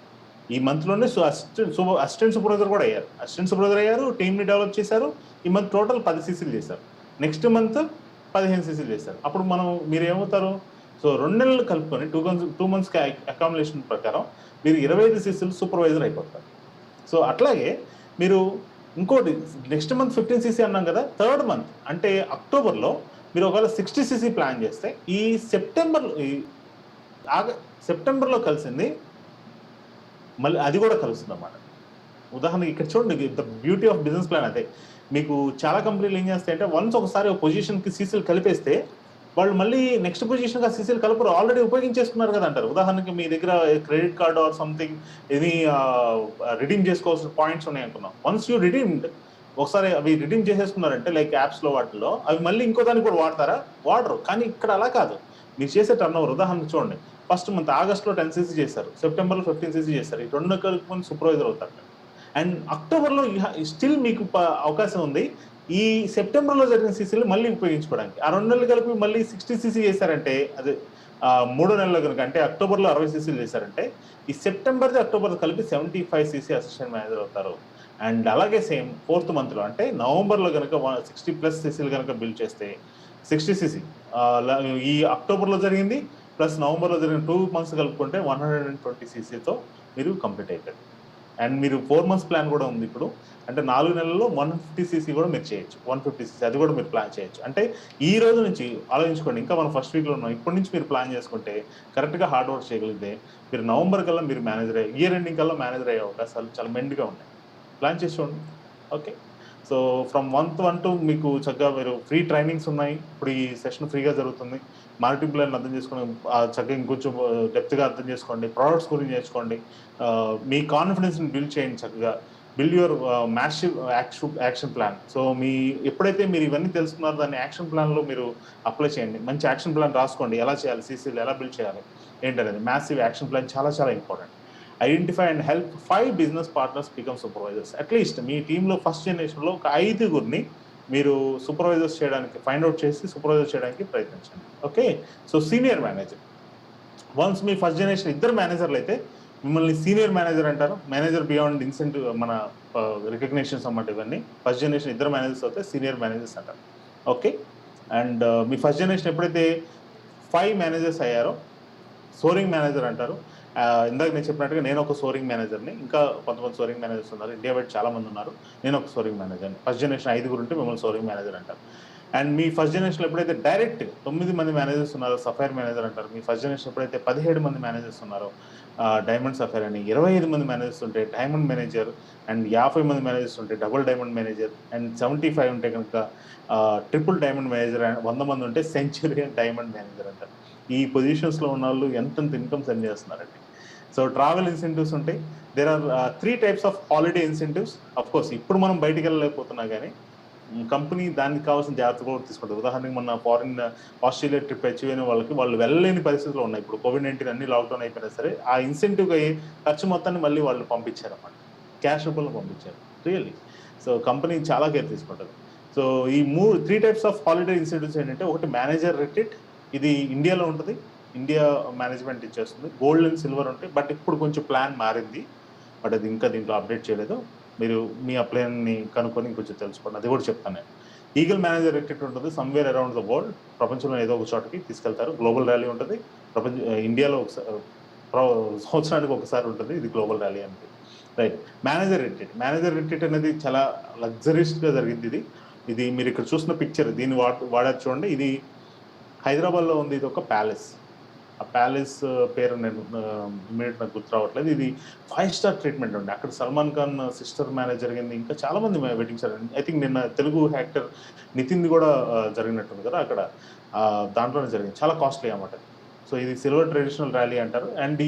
ఈ మంత్లోనే అసిస్టెంట్ సూపర్వైజర్ కూడా అయ్యారు, టీమ్ని డెవలప్ చేశారు. ఈ మంత్ టోటల్ 10 CCలు చేశారు. నెక్స్ట్ మంత్ 15 CCలు చేశారు. అప్పుడు మీరు ఏమవుతారు? సో 2 నెలలు కలుపుకొని 2 మంత్స్కి అకామిడేషన్ ప్రకారం మీరు 25 CCలు సూపర్వైజర్ అయిపోతారు. సో అట్లాగే మీరు ఇంకోటి నెక్స్ట్ మంత్ 15 CC అన్నాం కదా, థర్డ్ మంత్ అంటే అక్టోబర్లో మీరు ఒకవేళ 60 CC ప్లాన్ చేస్తే ఈ సెప్టెంబర్లో కలిసింది మళ్ళీ అది కూడా కలుస్తుంది అన్నమాట. ఉదాహరణకి ఇక్కడ చూడండి, the beauty of business plan అదే. మీకు చాలా కంపెనీలు ఏం చేస్తాయంటే వన్స్ ఒకసారి ఒక పొజిషన్కి సీసీలు కలిపేస్తే వాళ్ళు మళ్ళీ నెక్స్ట్ పొజిషన్గా సీసీలు కలపరు, ఆల్రెడీ ఉపయోగించేసుకున్నారు కదా అంటారు. ఉదాహరణకి మీ దగ్గర క్రెడిట్ కార్డ్ ఆర్ సంథింగ్ ఇది రిడీమ్ చేసుకోవాల్సిన పాయింట్స్ ఉన్నాయి అనుకున్నాం. వన్స్ యూ రిడీమ్డ్, ఒకసారి అవి రిడీమ్ చేసేసుకున్నారంటే లైక్ యాప్స్లో వాటిలో, అవి మళ్ళీ ఇంకో దానికి కూడా వాడరు. కానీ ఇక్కడ అలా కాదు. మీరు చేసే టర్న్ ఓవర్ ఉదాహరణకు చూడండి, ఫస్ట్ మంత్ ఆగస్ట్లో 10 CC చేశారు, సెప్టెంబర్లో 15 CC చేస్తారు. ఈ 2 కలుపుకొని సూపర్వైజర్ అవుతారు. అండ్ అక్టోబర్లో స్టిల్ మీకు అవకాశం ఉంది ఈ సెప్టెంబర్లో జరిగిన CCలు మళ్ళీ ఉపయోగించుకోవడానికి. ఆ 2 నెలలు కలిపి మళ్ళీ 60 CC చేశారంటే, అదే 3 నెలలు కనుక అంటే అక్టోబర్లో 60 CCలు చేశారంటే ఈ సెప్టెంబర్ది అక్టోబర్ కలిపి 75 CC అసిస్టెంట్ మేనేజర్ అవుతారు. అండ్ అలాగే సేమ్ 4th మంత్లో అంటే నవంబర్లో కనుక 60+ CCలు కనుక బిల్డ్ చేస్తే 60 CC ఈ అక్టోబర్లో జరిగింది ప్లస్ నవంబర్లో జరిగిన 2 మంత్స్ కలుపుకుంటే 120 CCతో మీరు కంప్లీట్ అవుతారు. అండ్ మీరు 4 మంత్స్ ప్లాన్ కూడా ఉంది ఇప్పుడు, అంటే 4 నెలల్లో 150 CC కూడా మీరు చేయొచ్చు. 150 CC అది కూడా మీరు ప్లాన్ చేయొచ్చు. అంటే ఈ రోజు నుంచి ఆలోచించుకోండి, ఇంకా మనం ఫస్ట్ వీక్లో ఉన్నాం, ఇప్పటి నుంచి మీరు ప్లాన్ చేసుకుంటే కరెక్ట్గా హార్డ్ వర్క్ చేయగలిగితే మీరు నవంబర్ కల్లా మీరు మేనేజర్ ఇయర్ ఎండింగ్ కల్లా మేనేజర్ అయ్యే అవకాశాలు చాలా మెండుగా ఉన్నాయి. ప్లాన్ చేసి చూడండి. Okay, so from month 1 to మీకు చక్కగా మీరు ఫ్రీ ట్రైనింగ్స్ ఉన్నాయి. ఇప్పుడు ఈ సెషన్ ఫ్రీగా జరుగుతుంది. మార్కెటింగ్ ప్లాన్ అర్థం చేసుకోండి, చక్కగా ఇంకొంచెం డెప్త్గా అర్థం చేసుకోండి, ప్రోడక్ట్స్ గురించి నేర్చుకోండి, మీ కాన్ఫిడెన్స్ని బిల్డ్ చేయండి, చక్కగా build your massive action plan. So ఎప్పుడైతే మీరు ఇవన్నీ తెలుసుకున్నారో దాన్ని యాక్షన్ ప్లాన్లో మీరు అప్లై చేయండి. మంచి యాక్షన్ ప్లాన్ రాసుకోండి, ఎలా చేయాలి, సీసీలు ఎలా బిల్డ్ చేయాలి ఏంటనేది. మ్యాసివ్ యాక్షన్ ప్లాన్ చాలా చాలా important. Identify and help 5 business partners become supervisors. At least మీ టీంలో ఫస్ట్ జనరేషన్లో ఒక 5గురిని మీరు సూపర్వైజర్స్ చేయడానికి ఫైండ్ అవుట్ చేసి సూపర్వైజర్ చేయడానికి ప్రయత్నించండి. Okay, so senior manager once మీ ఫస్ట్ జనరేషన్ 2 మేనేజర్లు అయితే మిమ్మల్ని సీనియర్ మేనేజర్ అంటారు. మేనేజర్ బియాండ్ ఇన్సెంటివ్ మన రికగ్నిషన్స్ అన్నమాట ఇవన్నీ. ఫస్ట్ జనరేషన్ ఇద్దరు మేనేజర్స్ అయితే సీనియర్ మేనేజర్స్ అంటారు. ఓకే. అండ్ మీ ఫస్ట్ జనరేషన్ ఎప్పుడైతే 5 మేనేజర్స్ అయ్యారో సోరింగ్ మేనేజర్ అంటారు. ఇందాక నేను చెప్పినట్టుగా నేను ఒక సోరింగ్ మేనేజర్ని, ఇంకా కొంతమంది సోరింగ్ మేనేజర్స్ ఉన్నారు, ఇండియా బయట చాలా మంది ఉన్నారు. నేను ఒక సోరింగ్ మేనేజర్ని. ఫస్ట్ జనరేషన్ 5 ఉంటే మిమ్మల్ని సోరింగ్ మేనేజర్ అంటారు. అండ్ మీ ఫస్ట్ జనరేషన్ ఎప్పుడైతే డైరెక్ట్ 9 మంది మేనేజర్స్ ఉన్నారో సఫైర్ మేనేజర్ అంటారు. మీ ఫస్ట్ జనరేషన్ ఎప్పుడైతే 17 మంది మేనేజర్స్ ఉన్నారో డైమండ్ సఫైర్ అని, 25 మంది మేనేజర్స్ ఉంటే డైమండ్ మేనేజర్, అండ్ 50 మంది మేనేజర్స్ ఉంటే డబుల్ డైమండ్ మేనేజర్, అండ్ 75 ఉంటే కనుక ట్రిపుల్ డైమండ్ మేనేజర్, 100 మంది ఉంటే సెంచురియన్ డైమండ్ మేనేజర్ అంటారు. ఈ పొజిషన్స్లో ఉన్న వాళ్ళు ఎంతెంత ఇన్కమ్స్ ఎర్న్ చేస్తున్నారండి. సో ట్రావెల్ ఇన్సెంటివ్స్ ఉంటాయి. There are 3 types of holiday incentives. Of course ఇప్పుడు మనం బయటికి వెళ్ళలేకపోతున్నా కానీ కంపెనీ దానికి కావాల్సిన జాగ్రత్తలు కూడా తీసుకుంటుంది. ఉదాహరణకి మొన్న ఫారిన్ ఆస్ట్రేలియా ట్రిప్ అచీవ్ అయిన వాళ్ళకి వాళ్ళు వెళ్ళలేని పరిస్థితులు ఉన్నాయి. ఇప్పుడు కోవిడ్-19 అన్ని లాక్డౌన్ అయిపోయినా సరే ఆ ఇన్సెంటివ్ ఖర్చు మొత్తాన్ని మళ్ళీ వాళ్ళు పంపించారు అన్నమాట. క్యాష్ రూపంలో పంపించారు రియల్లీ. సో కంపెనీ చాలా కేర్ తీసుకుంటుంది. సో ఈ 3 టైప్స్ ఆఫ్ హాలిడే ఇన్సెంటివ్స్ ఏంటంటే, ఒకటి మేనేజర్ రిట్రీట్, ఇది ఇండియాలో ఉంటుంది, ఇండియా మేనేజ్మెంట్ ఇచ్చేస్తుంది. గోల్డ్ అండ్ సిల్వర్ ఉంటాయి, బట్ ఇప్పుడు కొంచెం ప్లాన్ మారింది, బట్ అది ఇంకా దీంట్లో అప్డేట్ చేయలేదు. మీరు మీ అప్లైన్ని కనుక్కొని ఇంకొంచెం తెలుసుకోండి, అది కూడా చెప్తాను నేను. ఈగల్ మేనేజర్ రిట్రీట్ ఉంటుంది, సమ్వేర్ అరౌండ్ ద వరల్డ్, ప్రపంచంలో ఏదో ఒక చోటకి తీసుకెళ్తారు. గ్లోబల్ ర్యాలీ ఉంటుంది, ఇండియాలో సంవత్సరానికి ఒకసారి ఉంటుంది, ఇది గ్లోబల్ ర్యాలీ అంటే. రైట్. మేనేజర్ రిట్రీట్ అనేది చాలా లగ్జరీస్గా జరిగింది. ఇది మీరు ఇక్కడ చూసిన పిక్చర్, దీన్ని వాడారు చూడండి. ఇది హైదరాబాద్లో ఉంది, ఇది ఒక ప్యాలెస్. ఆ ప్యాలెస్ పేరు నేను ఇమీడియట్ నాకు గుర్తు రావట్లేదు. ఇది 5 స్టార్ ట్రీట్మెంట్ ఉంది. అక్కడ సల్మాన్ ఖాన్ సిస్టర్ మ్యారేజ్ జరిగింది, ఇంకా చాలా మంది వెడ్డింగ్స్ జరిగింది. ఐ థింక్ నిన్న తెలుగు యాక్టర్ నితిన్ది కూడా జరిగినట్టుంది కదా అక్కడ, దాంట్లోనే జరిగింది. చాలా కాస్ట్లీ అన్నమాట. సో ఇది సిల్వర్ ట్రెడిషనల్ ర్యాలీ అంటారు. అండ్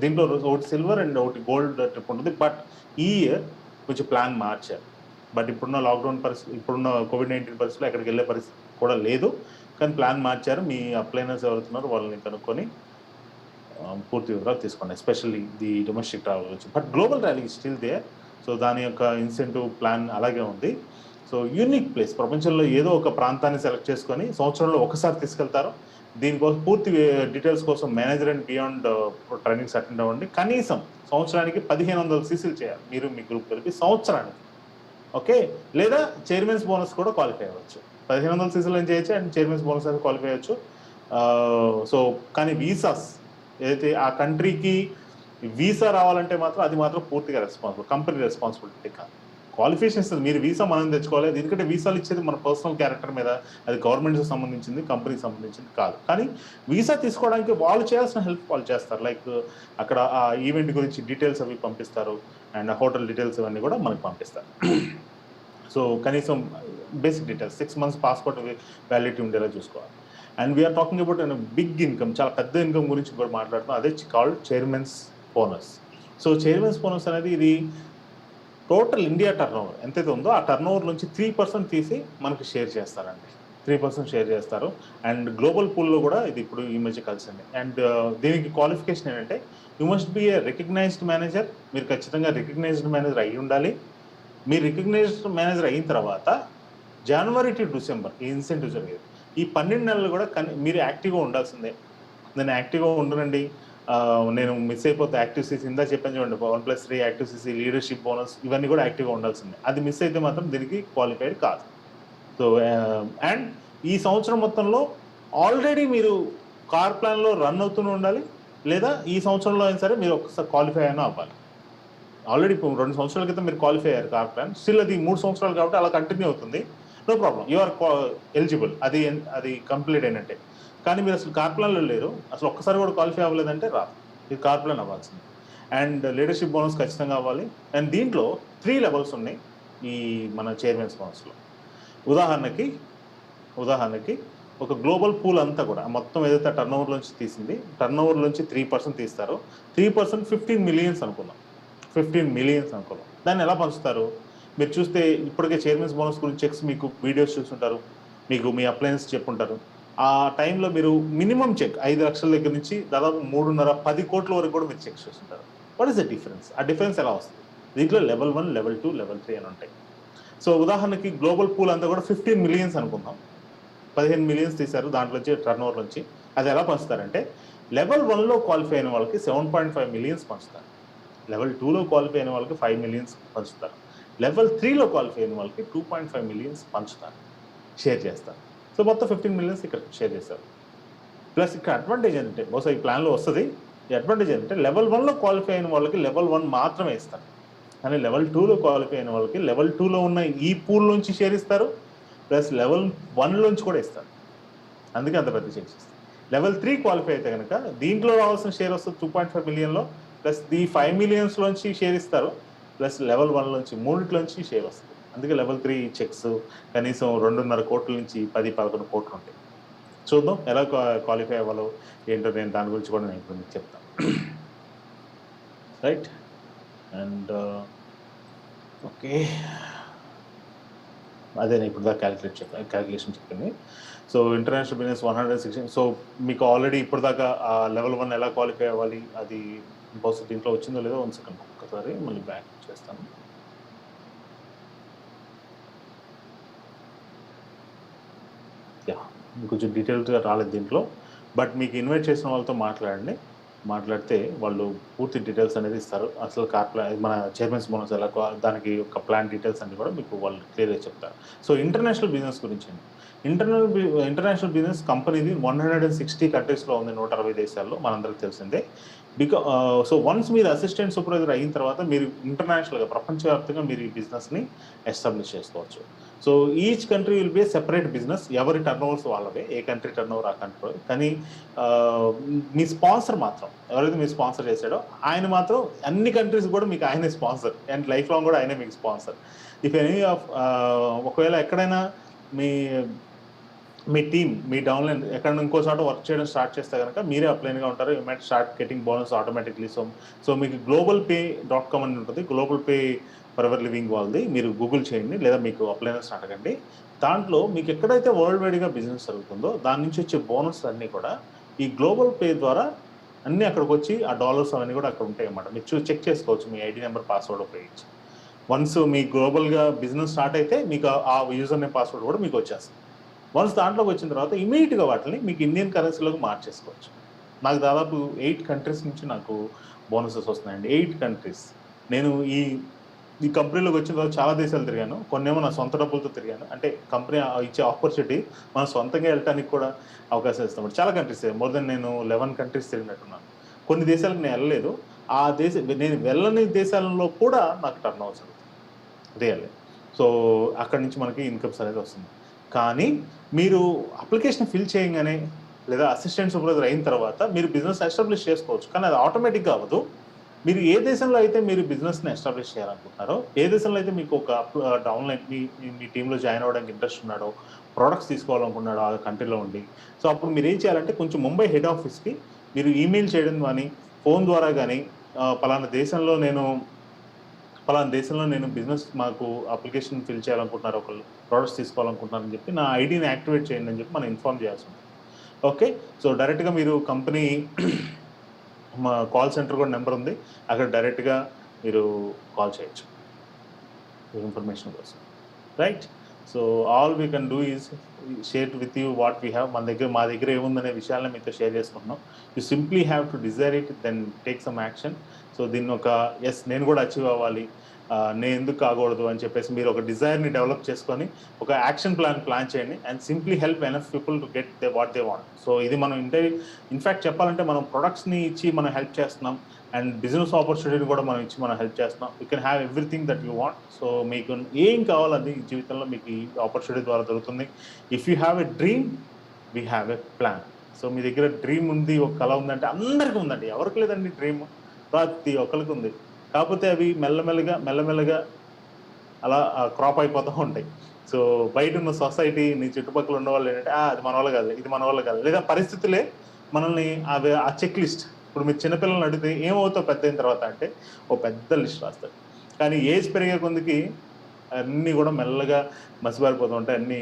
దీంట్లో ఒకటి సిల్వర్ అండ్ ఒకటి గోల్డ్ ట్రిప్ ఉంటుంది. బట్ ఈ ఇయర్ కొంచెం ప్లాన్ మార్చారు. బట్ ఇప్పుడున్న లాక్డౌన్ పరిస్థితి, ఇప్పుడున్న కోవిడ్-19 పరిస్థితుల్లో ఎక్కడికి వెళ్ళే పరిస్థితి కూడా లేదు, కానీ ప్లాన్ మార్చారు. మీ అప్లైనర్స్ ఎవరుతున్నారో వాళ్ళని కనుక్కొని పూర్తి వివరాలు తీసుకోండి, ఎస్పెషల్లీ ది డొమెస్టిక్ ట్రావెల్ గురించి. But global rally still there. So దాని యొక్క ఇన్సెంటివ్ ప్లాన్ అలాగే ఉంది. సో యూనిక్ ప్లేస్, ప్రపంచంలో ఏదో ఒక ప్రాంతాన్ని సెలెక్ట్ చేసుకొని సంవత్సరంలో ఒకసారి తీసుకెళ్తారు. దీనికోసం పూర్తి డీటెయిల్స్ కోసం manager and beyond trainings attend అవ్వండి. కనీసం సంవత్సరానికి 1500 సీసీలు చేయాలి మీరు మీ గ్రూప్ కలిపి సంవత్సరానికి. ఓకే. లేదా చైర్మన్స్ బోనస్ కూడా క్వాలిఫై అవ్వచ్చు. 1500 సీసీలు ఏం చేయొచ్చు, అండ్ చైర్మన్స్ బోనస్ అయితే క్వాలిఫై అవ్వచ్చు. సో కానీ వీసాస్ ఏదైతే ఆ కంట్రీకి వీసా రావాలంటే మాత్రం అది మాత్రం పూర్తిగా రెస్పాన్సిబుల్, కంపెనీ రెస్పాన్సిబిలిటీ కాదు. క్వాలిఫికేషన్స్ మీరు వీసా మనం తెచ్చుకోవాలి. ఎందుకంటే వీసాలు ఇచ్చేది మన పర్సనల్ క్యారెక్టర్ మీద, అది గవర్నమెంట్కి సంబంధించింది, కంపెనీకి సంబంధించింది కాదు. కానీ వీసా తీసుకోవడానికి వాళ్ళు చేయాల్సిన హెల్ప్ వాళ్ళు చేస్తారు. లైక్ అక్కడ ఆ ఈవెంట్ గురించి డీటెయిల్స్ అవి పంపిస్తారు, అండ్ హోటల్ డీటెయిల్స్ అవన్నీ కూడా మనకి పంపిస్తారు. సో కనీసం basic details 6 months passport validity ఉండేలా చూసుకోవాలి. And we're talking about big income, చాలా పెద్ద ఇన్కమ్ గురించి కూడా మాట్లాడుతున్నాం. అదే called chairman's bonus. So chairman's bonus అనేది ఇది టోటల్ ఇండియా టర్న్ ఓవర్ ఎంతైతే ఉందో ఆ టర్న్ ఓవర్ నుంచి 3% తీసి మనకి షేర్ చేస్తారండి. 3% షేర్ చేస్తారు. అండ్ గ్లోబల్ పూల్లో కూడా ఇది ఇప్పుడు ఈ మధ్య కలిసింది. అండ్ దీనికి క్వాలిఫికేషన్ ఏంటంటే, you must be a recognized manager. మీరు ఖచ్చితంగా రికగ్నైజ్డ్ మేనేజర్ అయి ఉండాలి. మీరు రికగ్నైజ్డ్ మేనేజర్ అయిన తర్వాత జనవరి టు డిసెంబర్ ఈ ఇన్సెంటివ్ జరిగేది. ఈ 12 నెలలు కూడా మీరు యాక్టివ్గా ఉండాల్సిందే. నేను యాక్టివ్గా ఉండనండి, నేను మిస్ అయిపోతే యాక్టివ్ సీసీ, ఇందా చెప్పాను చూడండి, 1+3 యాక్టివ్ సీసీ, లీడర్షిప్ బోనస్, ఇవన్నీ కూడా యాక్టివ్గా ఉండాల్సిందే. అది మిస్ అయితే మాత్రం దీనికి క్వాలిఫైడ్ కాదు. సో అండ్ ఈ సంవత్సరం మొత్తంలో ఆల్రెడీ మీరు కార్ ప్లాన్లో రన్ అవుతూనే ఉండాలి, లేదా ఈ సంవత్సరంలో అయినా సరే మీరు ఒకసారి క్వాలిఫై అయినా అవ్వాలి. ఆల్రెడీ ఇప్పుడు 2 సంవత్సరాల క్రితం మీరు క్వాలిఫై అయ్యారు కార్ ప్లాన్, స్టిల్ అది 3 సంవత్సరాలు కాబట్టి అలా కంటిన్యూ అవుతుంది, no problem, you are eligible, అది కంప్లీట్ అయినట్టే. కానీ మీరు అసలు కార్ ప్లాన్లో లేరు, అసలు ఒక్కసారి కూడా క్వాలిఫై అవ్వలేదంటే రాదు, ఇది కార్ ప్లాన్ అవ్వాల్సింది. అండ్ లీడర్షిప్ బోనస్ ఖచ్చితంగా అవ్వాలి. అండ్ దీంట్లో 3 లెవెల్స్ ఉన్నాయి ఈ మన చైర్మన్స్ బోనస్లో. ఉదాహరణకి ఒక గ్లోబల్ పూల్ అంతా కూడా మొత్తం ఏదైతే టర్న్ ఓవర్లోంచి తీసింది, టర్న్ ఓవర్లోంచి 3% తీస్తారు. 3% 15 million అనుకుందాం, 15 million అనుకుందాం. దాన్ని ఎలా పంచుతారు మీరు చూస్తే, ఇప్పటికే చైర్మన్స్ బోనస్ గురించి చెక్స్ మీకు వీడియోస్ చూస్తుంటారు, మీకు మీ అప్లయన్స్ చెప్పుంటారు. ఆ టైంలో మీరు మినిమం చెక్ 5 లక్షల దగ్గర నుంచి దాదాపు 3.5-10 కోట్ల వరకు కూడా మీరు చెక్ చేస్తుంటారు. What is the difference? ఆ డిఫరెన్స్ ఎలా వస్తుంది? దీంట్లో లెవెల్ 1, లెవెల్ 2, లెవెల్ 3 అని ఉంటాయి. సో ఉదాహరణకి గ్లోబల్ పూల్ అంతా కూడా 15 million అనుకుందాం, 15 million తీశారు దాంట్లో వచ్చి టర్న్ ఓవర్ నుంచి. అది ఎలా పంచుతారంటే, లెవెల్ 1లో క్వాలిఫై అయిన వాళ్ళకి 7.5 మిలియన్స్ పంచుతారు. లెవెల్ 2లో క్వాలిఫై అయిన వాళ్ళకి 5 మిలియన్స్ పంచుతారు. లెవెల్ 3లో క్వాలిఫై అయిన వాళ్ళకి 2.5 మిలియన్స్ పంచుతారు, షేర్ చేస్తారు. సో మొత్తం 15 మిలియన్స్ ఇక్కడ షేర్ చేస్తారు. ప్లస్ ఇక్కడ అడ్వాంటేజ్ ఏంటంటే, బహుశా ఈ ప్లాన్లో వస్తుంది, ఈ అడ్వాంటేజ్ ఏంటంటే లెవెల్ 1లో క్వాలిఫై అయిన వాళ్ళకి లెవెల్ 1 మాత్రమే ఇస్తారు. కానీ లెవెల్ 2లో క్వాలిఫై అయిన వాళ్ళకి లెవెల్ 2లో ఉన్న ఈ పూల్ నుంచి షేర్ ఇస్తారు, ప్లస్ లెవెల్ 1లోంచి కూడా ఇస్తారు. అందుకే అంత పెద్ద చెక్ చేస్తారు. లెవెల్ 3 క్వాలిఫై అయితే కనుక దీంట్లో రావాల్సిన షేర్ వస్తుంది 2.5 మిలియన్లో, ప్లస్ ఈ 5 మిలియన్స్ లోంచి షేర్ ఇస్తారు, ప్లస్ లెవెల్ 1లోంచి మూడిట్లోంచి షేర్ వస్తుంది. అందుకే లెవెల్ 3 చెక్స్ కనీసం 2.5 కోట్ల నుంచి 10-11 కోట్లు ఉంటాయి. చూద్దాం ఎలా క్వాలిఫై అవ్వాలో ఏంటో, నేను దాని గురించి కూడా నేను ఇప్పుడు మీకు చెప్తాను. రైట్. అండ్ ఓకే, అదే నేను ఇప్పుడు దాకా క్యాలిక్యులేషన్ చెప్పింది. So international business 116. సో మీకు ఆల్రెడీ ఇప్పుడు దాకా లెవెల్ 1 ఎలా క్వాలిఫై అవ్వాలి అది బహుశా దీంట్లో వచ్చిందో లేదో 1 సెకండ్ ఒక్కసారి మళ్ళీ బ్యాక్ చేస్తాను. యా, కొంచెం డీటెయిల్గా రాలేదు దీంట్లో, బట్ మీకు ఇన్వైట్ చేసిన వాళ్ళతో మాట్లాడితే వాళ్ళు పూర్తి డీటెయిల్స్ అనేది ఇస్తారు. అసలు మన చైర్మన్స్ బోనస్ ఎలా, దానికి ఒక ప్లాన్ డీటెయిల్స్ అన్ని కూడా మీకు వాళ్ళు క్లియర్గా చెప్తారు. సో ఇంటర్నేషనల్ బిజినెస్ గురించి ఇంటర్నేషనల్ బిజినెస్ కంపెనీది 160 కంట్రీస్లో ఉంది, 160 దేశాల్లో, మనందరికి తెలిసిందే. సో వన్స్ మీరు అసిస్టెంట్ సూపర్వైజర్ అయిన తర్వాత మీరు ఇంటర్నేషనల్గా ప్రపంచవ్యాప్తంగా మీరు ఈ బిజినెస్ని ఎస్టాబ్లిష్ చేసుకోవచ్చు. So each country will be separate business, ఎవరి టర్నోవర్స్ వాళ్ళవే, ఏ కంట్రీ టర్నోవర్ ఆ కంట్రీ. కానీ మీ స్పాన్సర్ మాత్రం, ఎవరైతే మీరు స్పాన్సర్ చేశాడో ఆయన మాత్రం అన్ని కంట్రీస్ కూడా మీకు ఆయనే స్పాన్సర్, అండ్ లైఫ్ లాంగ్ కూడా ఆయనే మీకు స్పాన్సర్. ఇఫ్ ఎనీ ఆఫ్ ఒకవేళ ఎక్కడైనా మీ టీమ్, మీ డౌన్లైన్ ఎక్కడ ఇంకో చోట వర్క్ చేయడం స్టార్ట్ చేస్తే కనుక మీరే అప్లైన్గా ఉంటారు. You might start getting bonus automatically. So మీకు globalpay.com అని ఉంటుంది, గ్లోబల్ పే ఫరెవర్ లివింగ్ వాళ్ళది. మీరు గూగుల్ చేయండి, లేదా మీకు అప్లైన్ స్టార్ట్ అవ్వండి. దాంట్లో మీకు ఎక్కడైతే వరల్డ్ వైడ్గా బిజినెస్ జరుగుతుందో దాని నుంచి వచ్చే బోనస్ అన్నీ కూడా ఈ గ్లోబల్ పే ద్వారా అన్నీ అక్కడికి వచ్చి ఆ డాలర్స్ అవన్నీ కూడా అక్కడ ఉంటాయి అన్నమాట. మీరు చెక్ చేసుకోవచ్చు మీ ఐడి నెంబర్, పాస్వర్డ్ ఉపయోగించి. వన్స్ మీ గ్లోబల్గా బిజినెస్ స్టార్ట్ అయితే మీకు ఆ యూజర్ నేమ్, పాస్వర్డ్ కూడా మీకు వచ్చేస్తుంది. వన్స్ దాంట్లోకి వచ్చిన తర్వాత ఇమీడియట్గా వాటిని మీకు ఇండియన్ కరెన్సీలోకి మార్చేసుకోవచ్చు. నాకు దాదాపు 8 కంట్రీస్ నుంచి నాకు బోనసెస్ వస్తున్నాయండి. 8 కంట్రీస్. నేను ఈ కంపెనీలోకి వచ్చిన తర్వాత చాలా దేశాలు తిరిగాను, కొన్నేమో నా సొంత డబ్బులతో తిరిగాను. అంటే కంపెనీ ఇచ్చే ఆపర్చునిటీ మనం సొంతంగా వెళ్ళడానికి కూడా అవకాశం ఇస్తాం. చాలా కంట్రీస్, మోర్ దెన్ నేను 11 కంట్రీస్ తిరిగినట్టున్నాను. కొన్ని దేశాలకు నేను వెళ్ళలేదు, నేను వెళ్ళని దేశాలలో కూడా నాకు టర్న్ ఓవర్స్ అవుతుంది రియల్లీ. సో అక్కడి నుంచి మనకి ఇన్కమ్స్ అనేది వస్తుంది. కానీ మీరు అప్లికేషన్ ఫిల్ చేయగానే లేదా అసిస్టెంట్ సూపర్వైజర్ అయిన తర్వాత మీరు బిజినెస్ ఎస్టాబ్లిష్ చేసుకోవచ్చు. కానీ అది ఆటోమేటిక్గా అవ్వదు. మీరు ఏ దేశంలో అయితే మీరు బిజినెస్ని ఎస్టాబ్లిష్ చేయాలనుకుంటున్నారో, ఏ దేశంలో అయితే మీకు ఒక డౌన్లైన్ మీ టీంలో జాయిన్ అవ్వడానికి ఇంట్రెస్ట్ ఉన్నాడో, ప్రోడక్ట్స్ తీసుకోవాలనుకున్నాడో ఆ కంట్రీలో ఉండి, సో అప్పుడు మీరు ఏం చేయాలంటే కొంచెం ముంబై హెడ్ ఆఫీస్కి మీరు ఈమెయిల్ చేయడం కానీ, ఫోన్ ద్వారా కానీ, పలానా దేశంలో నేను బిజినెస్, మాకు అప్లికేషన్ ఫిల్ చేయాలనుకుంటున్నారు, ఒకళ్ళు ప్రోడక్ట్స్ తీసుకోవాలనుకుంటున్నారని చెప్పి నా ఐడిని యాక్టివేట్ చేయండి అని చెప్పి మనం ఇన్ఫార్మ్ చేయాల్సి ఉంటుంది. ఓకే. సో డైరెక్ట్గా మీరు కంపెనీ మా కాల్ సెంటర్ కూడా నెంబర్ ఉంది, అక్కడ డైరెక్ట్గా మీరు కాల్ చేయొచ్చు ఇన్ఫర్మేషన్ కోసం. Right. So all we can do is share with you what we have. మా దగ్గర ఏముందనే విషయాలను మీతో షేర్ చేసుకుంటున్నాం. You simply have to desire it, then take some action. So దీన్ని ఒక నేను కూడా అచీవ్ అవ్వాలి, నేను ఎందుకు కాకూడదు అని చెప్పేసి మీరు ఒక డిజైర్ని డెవలప్ చేసుకొని ఒక యాక్షన్ ప్లాన్ చేయండి, and simply help enough people to get what they want. So ఇది మనం ఇన్ఫ్యాక్ట్ చెప్పాలంటే మనం ప్రొడక్ట్స్ని ఇచ్చి మనం హెల్ప్ చేస్తున్నాం, అండ్ బిజినెస్ ఆపర్చునిటీని కూడా మనం ఇచ్చి మనం హెల్ప్ చేస్తున్నాం. You can have everything that you want. So మీకు ఏం కావాలని జీవితంలో మీకు ఈ ఆపర్చునిటీ ద్వారా దొరుకుతుంది. If you have a dream, we have a plan. So మీ దగ్గర డ్రీమ్ ఉంది, ఒక కళ ఉందంటే అందరికీ ఉందండి, ఎవరికి లేదండి డ్రీమ్, ప్రతి ఒక్కరికి ఉంది. కాకపోతే అవి మెల్లమెల్లగా అలా క్రాప్ అయిపోతూ ఉంటాయి. సో బయట ఉన్న సొసైటీ, నీ చుట్టుపక్కల ఉన్న వాళ్ళు ఏంటంటే అది మన వల్ల కాదు, ఇది మన వల్ల కాదు, లేదా పరిస్థితులే మనల్ని ఆ చెక్ లిస్ట్. ఇప్పుడు మీరు చిన్నపిల్లల్ని అడిగితే ఏమవుతావు పెద్ద అయిన తర్వాత అంటే ఓ పెద్ద లిస్ట్ రాస్తారు. కానీ ఏజ్ పెరిగే కొందికి అన్నీ కూడా మెల్లగా మసిబారిపోతూ ఉంటాయి, అన్నీ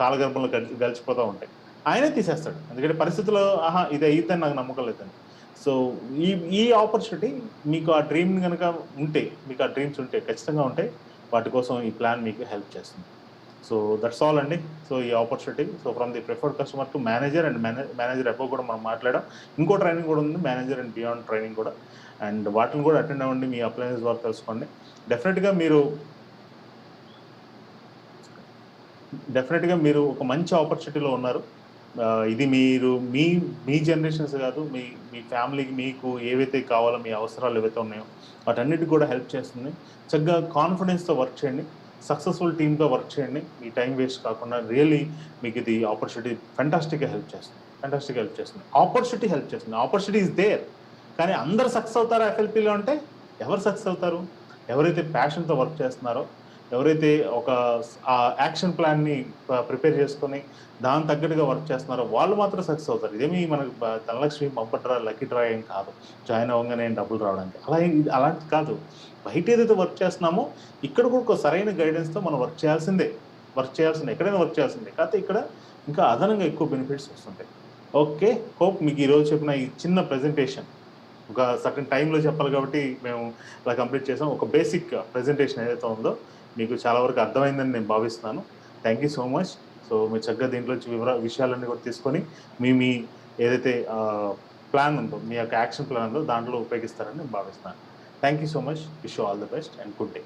కాలగర్భంలో గడిచిపోతూ ఉంటాయి. ఆయనే తీసేస్తాడు, ఎందుకంటే పరిస్థితుల్లో ఇది అయిద్దని నాకు నమ్మకం లేదని. సో ఈ ఆపర్చునిటీ మీకు ఆ డ్రీమ్ కనుక ఉంటే, మీకు ఆ డ్రీమ్స్ ఉంటే ఖచ్చితంగా ఉంటాయి, వాటి కోసం ఈ ప్లాన్ మీకు హెల్ప్ చేస్తుంది. సో దట్స్ ఆల్ అండి. సో ఈ opportunity, so from the preferred customer to manager and manager above కూడా మనం మాట్లాడాం. ఇంకో ట్రైనింగ్ కూడా ఉంది, మేనేజర్ అండ్ బియాండ్ ట్రైనింగ్ కూడా. అండ్ వాటిని కూడా అటెండ్ అవ్వండి, మీ అప్లయన్స్ ద్వారా తెలుసుకోండి. డెఫినెట్గా మీరు ఒక మంచి ఆపర్చునిటీలో ఉన్నారు. ఇది మీరు మీ మీ జనరేషన్స్ కాదు, మీ మీ ఫ్యామిలీకి మీకు ఏవైతే కావాలో, మీ అవసరాలు ఏవైతే ఉన్నాయో వాటన్నిటికి కూడా హెల్ప్ చేస్తుంది. చక్కగా కాన్ఫిడెన్స్తో వర్క్ చేయండి, సక్సెస్ఫుల్ టీమ్తో వర్క్ చేయండి, మీ టైం వేస్ట్ కాకుండా. రియల్లీ మీకు ఇది ఆపర్చునిటీ ఫెంటాస్టిక్గా హెల్ప్ చేస్తుంది. Opportunity is there. కానీ అందరు సక్సెస్ అవుతారా ఎఫ్ఎల్పిలో అంటే? ఎవరు సక్సెస్ అవుతారు? ఎవరైతే ప్యాషన్తో వర్క్ చేస్తున్నారో, ఎవరైతే ఒక యాక్షన్ ప్లాన్ని ప్రిపేర్ చేసుకొని దాని తగ్గట్టుగా వర్క్ చేస్తున్నారో వాళ్ళు మాత్రం సక్సెస్ అవుతారు. ఇదేమి మనకు ధనలక్ష్మి బంపర్ లక్కీ డ్రా ఏం కాదు, జాయిన్ అవ్వగానే డబ్బులు రావడానికి. అలాంటి కాదు. బయట ఏదైతే వర్క్ చేస్తున్నామో ఇక్కడ కూడా ఒక సరైన గైడెన్స్తో మనం వర్క్ చేయాల్సిందే. ఎక్కడైనా వర్క్ చేయాల్సిందే. కాకపోతే ఇక్కడ ఇంకా అదనంగా ఎక్కువ బెనిఫిట్స్ వస్తుంటాయి. ఓకే, హోప్ మీకు ఈరోజు చెప్పిన ఈ చిన్న ప్రెజెంటేషన్ ఒక సర్టన్ టైంలో చెప్పాలి కాబట్టి మేము ఇలా కంప్లీట్ చేసాం. ఒక బేసిక్ ప్రెజెంటేషన్ ఏదైతే ఉందో మీకు చాలా వరకు అర్థమైందని నేను భావిస్తున్నాను. Thank you so much. So మీరు చక్కగా దీంట్లో విషయాలన్నీ కూడా తీసుకొని మీ ఏదైతే ప్లాన్ ఉందో, మీ యొక్క యాక్షన్ ప్లాన్ ఉందో దాంట్లో ఉపయోగిస్తారని నేను భావిస్తున్నాను. Thank you so much. Wish you all the best and good day.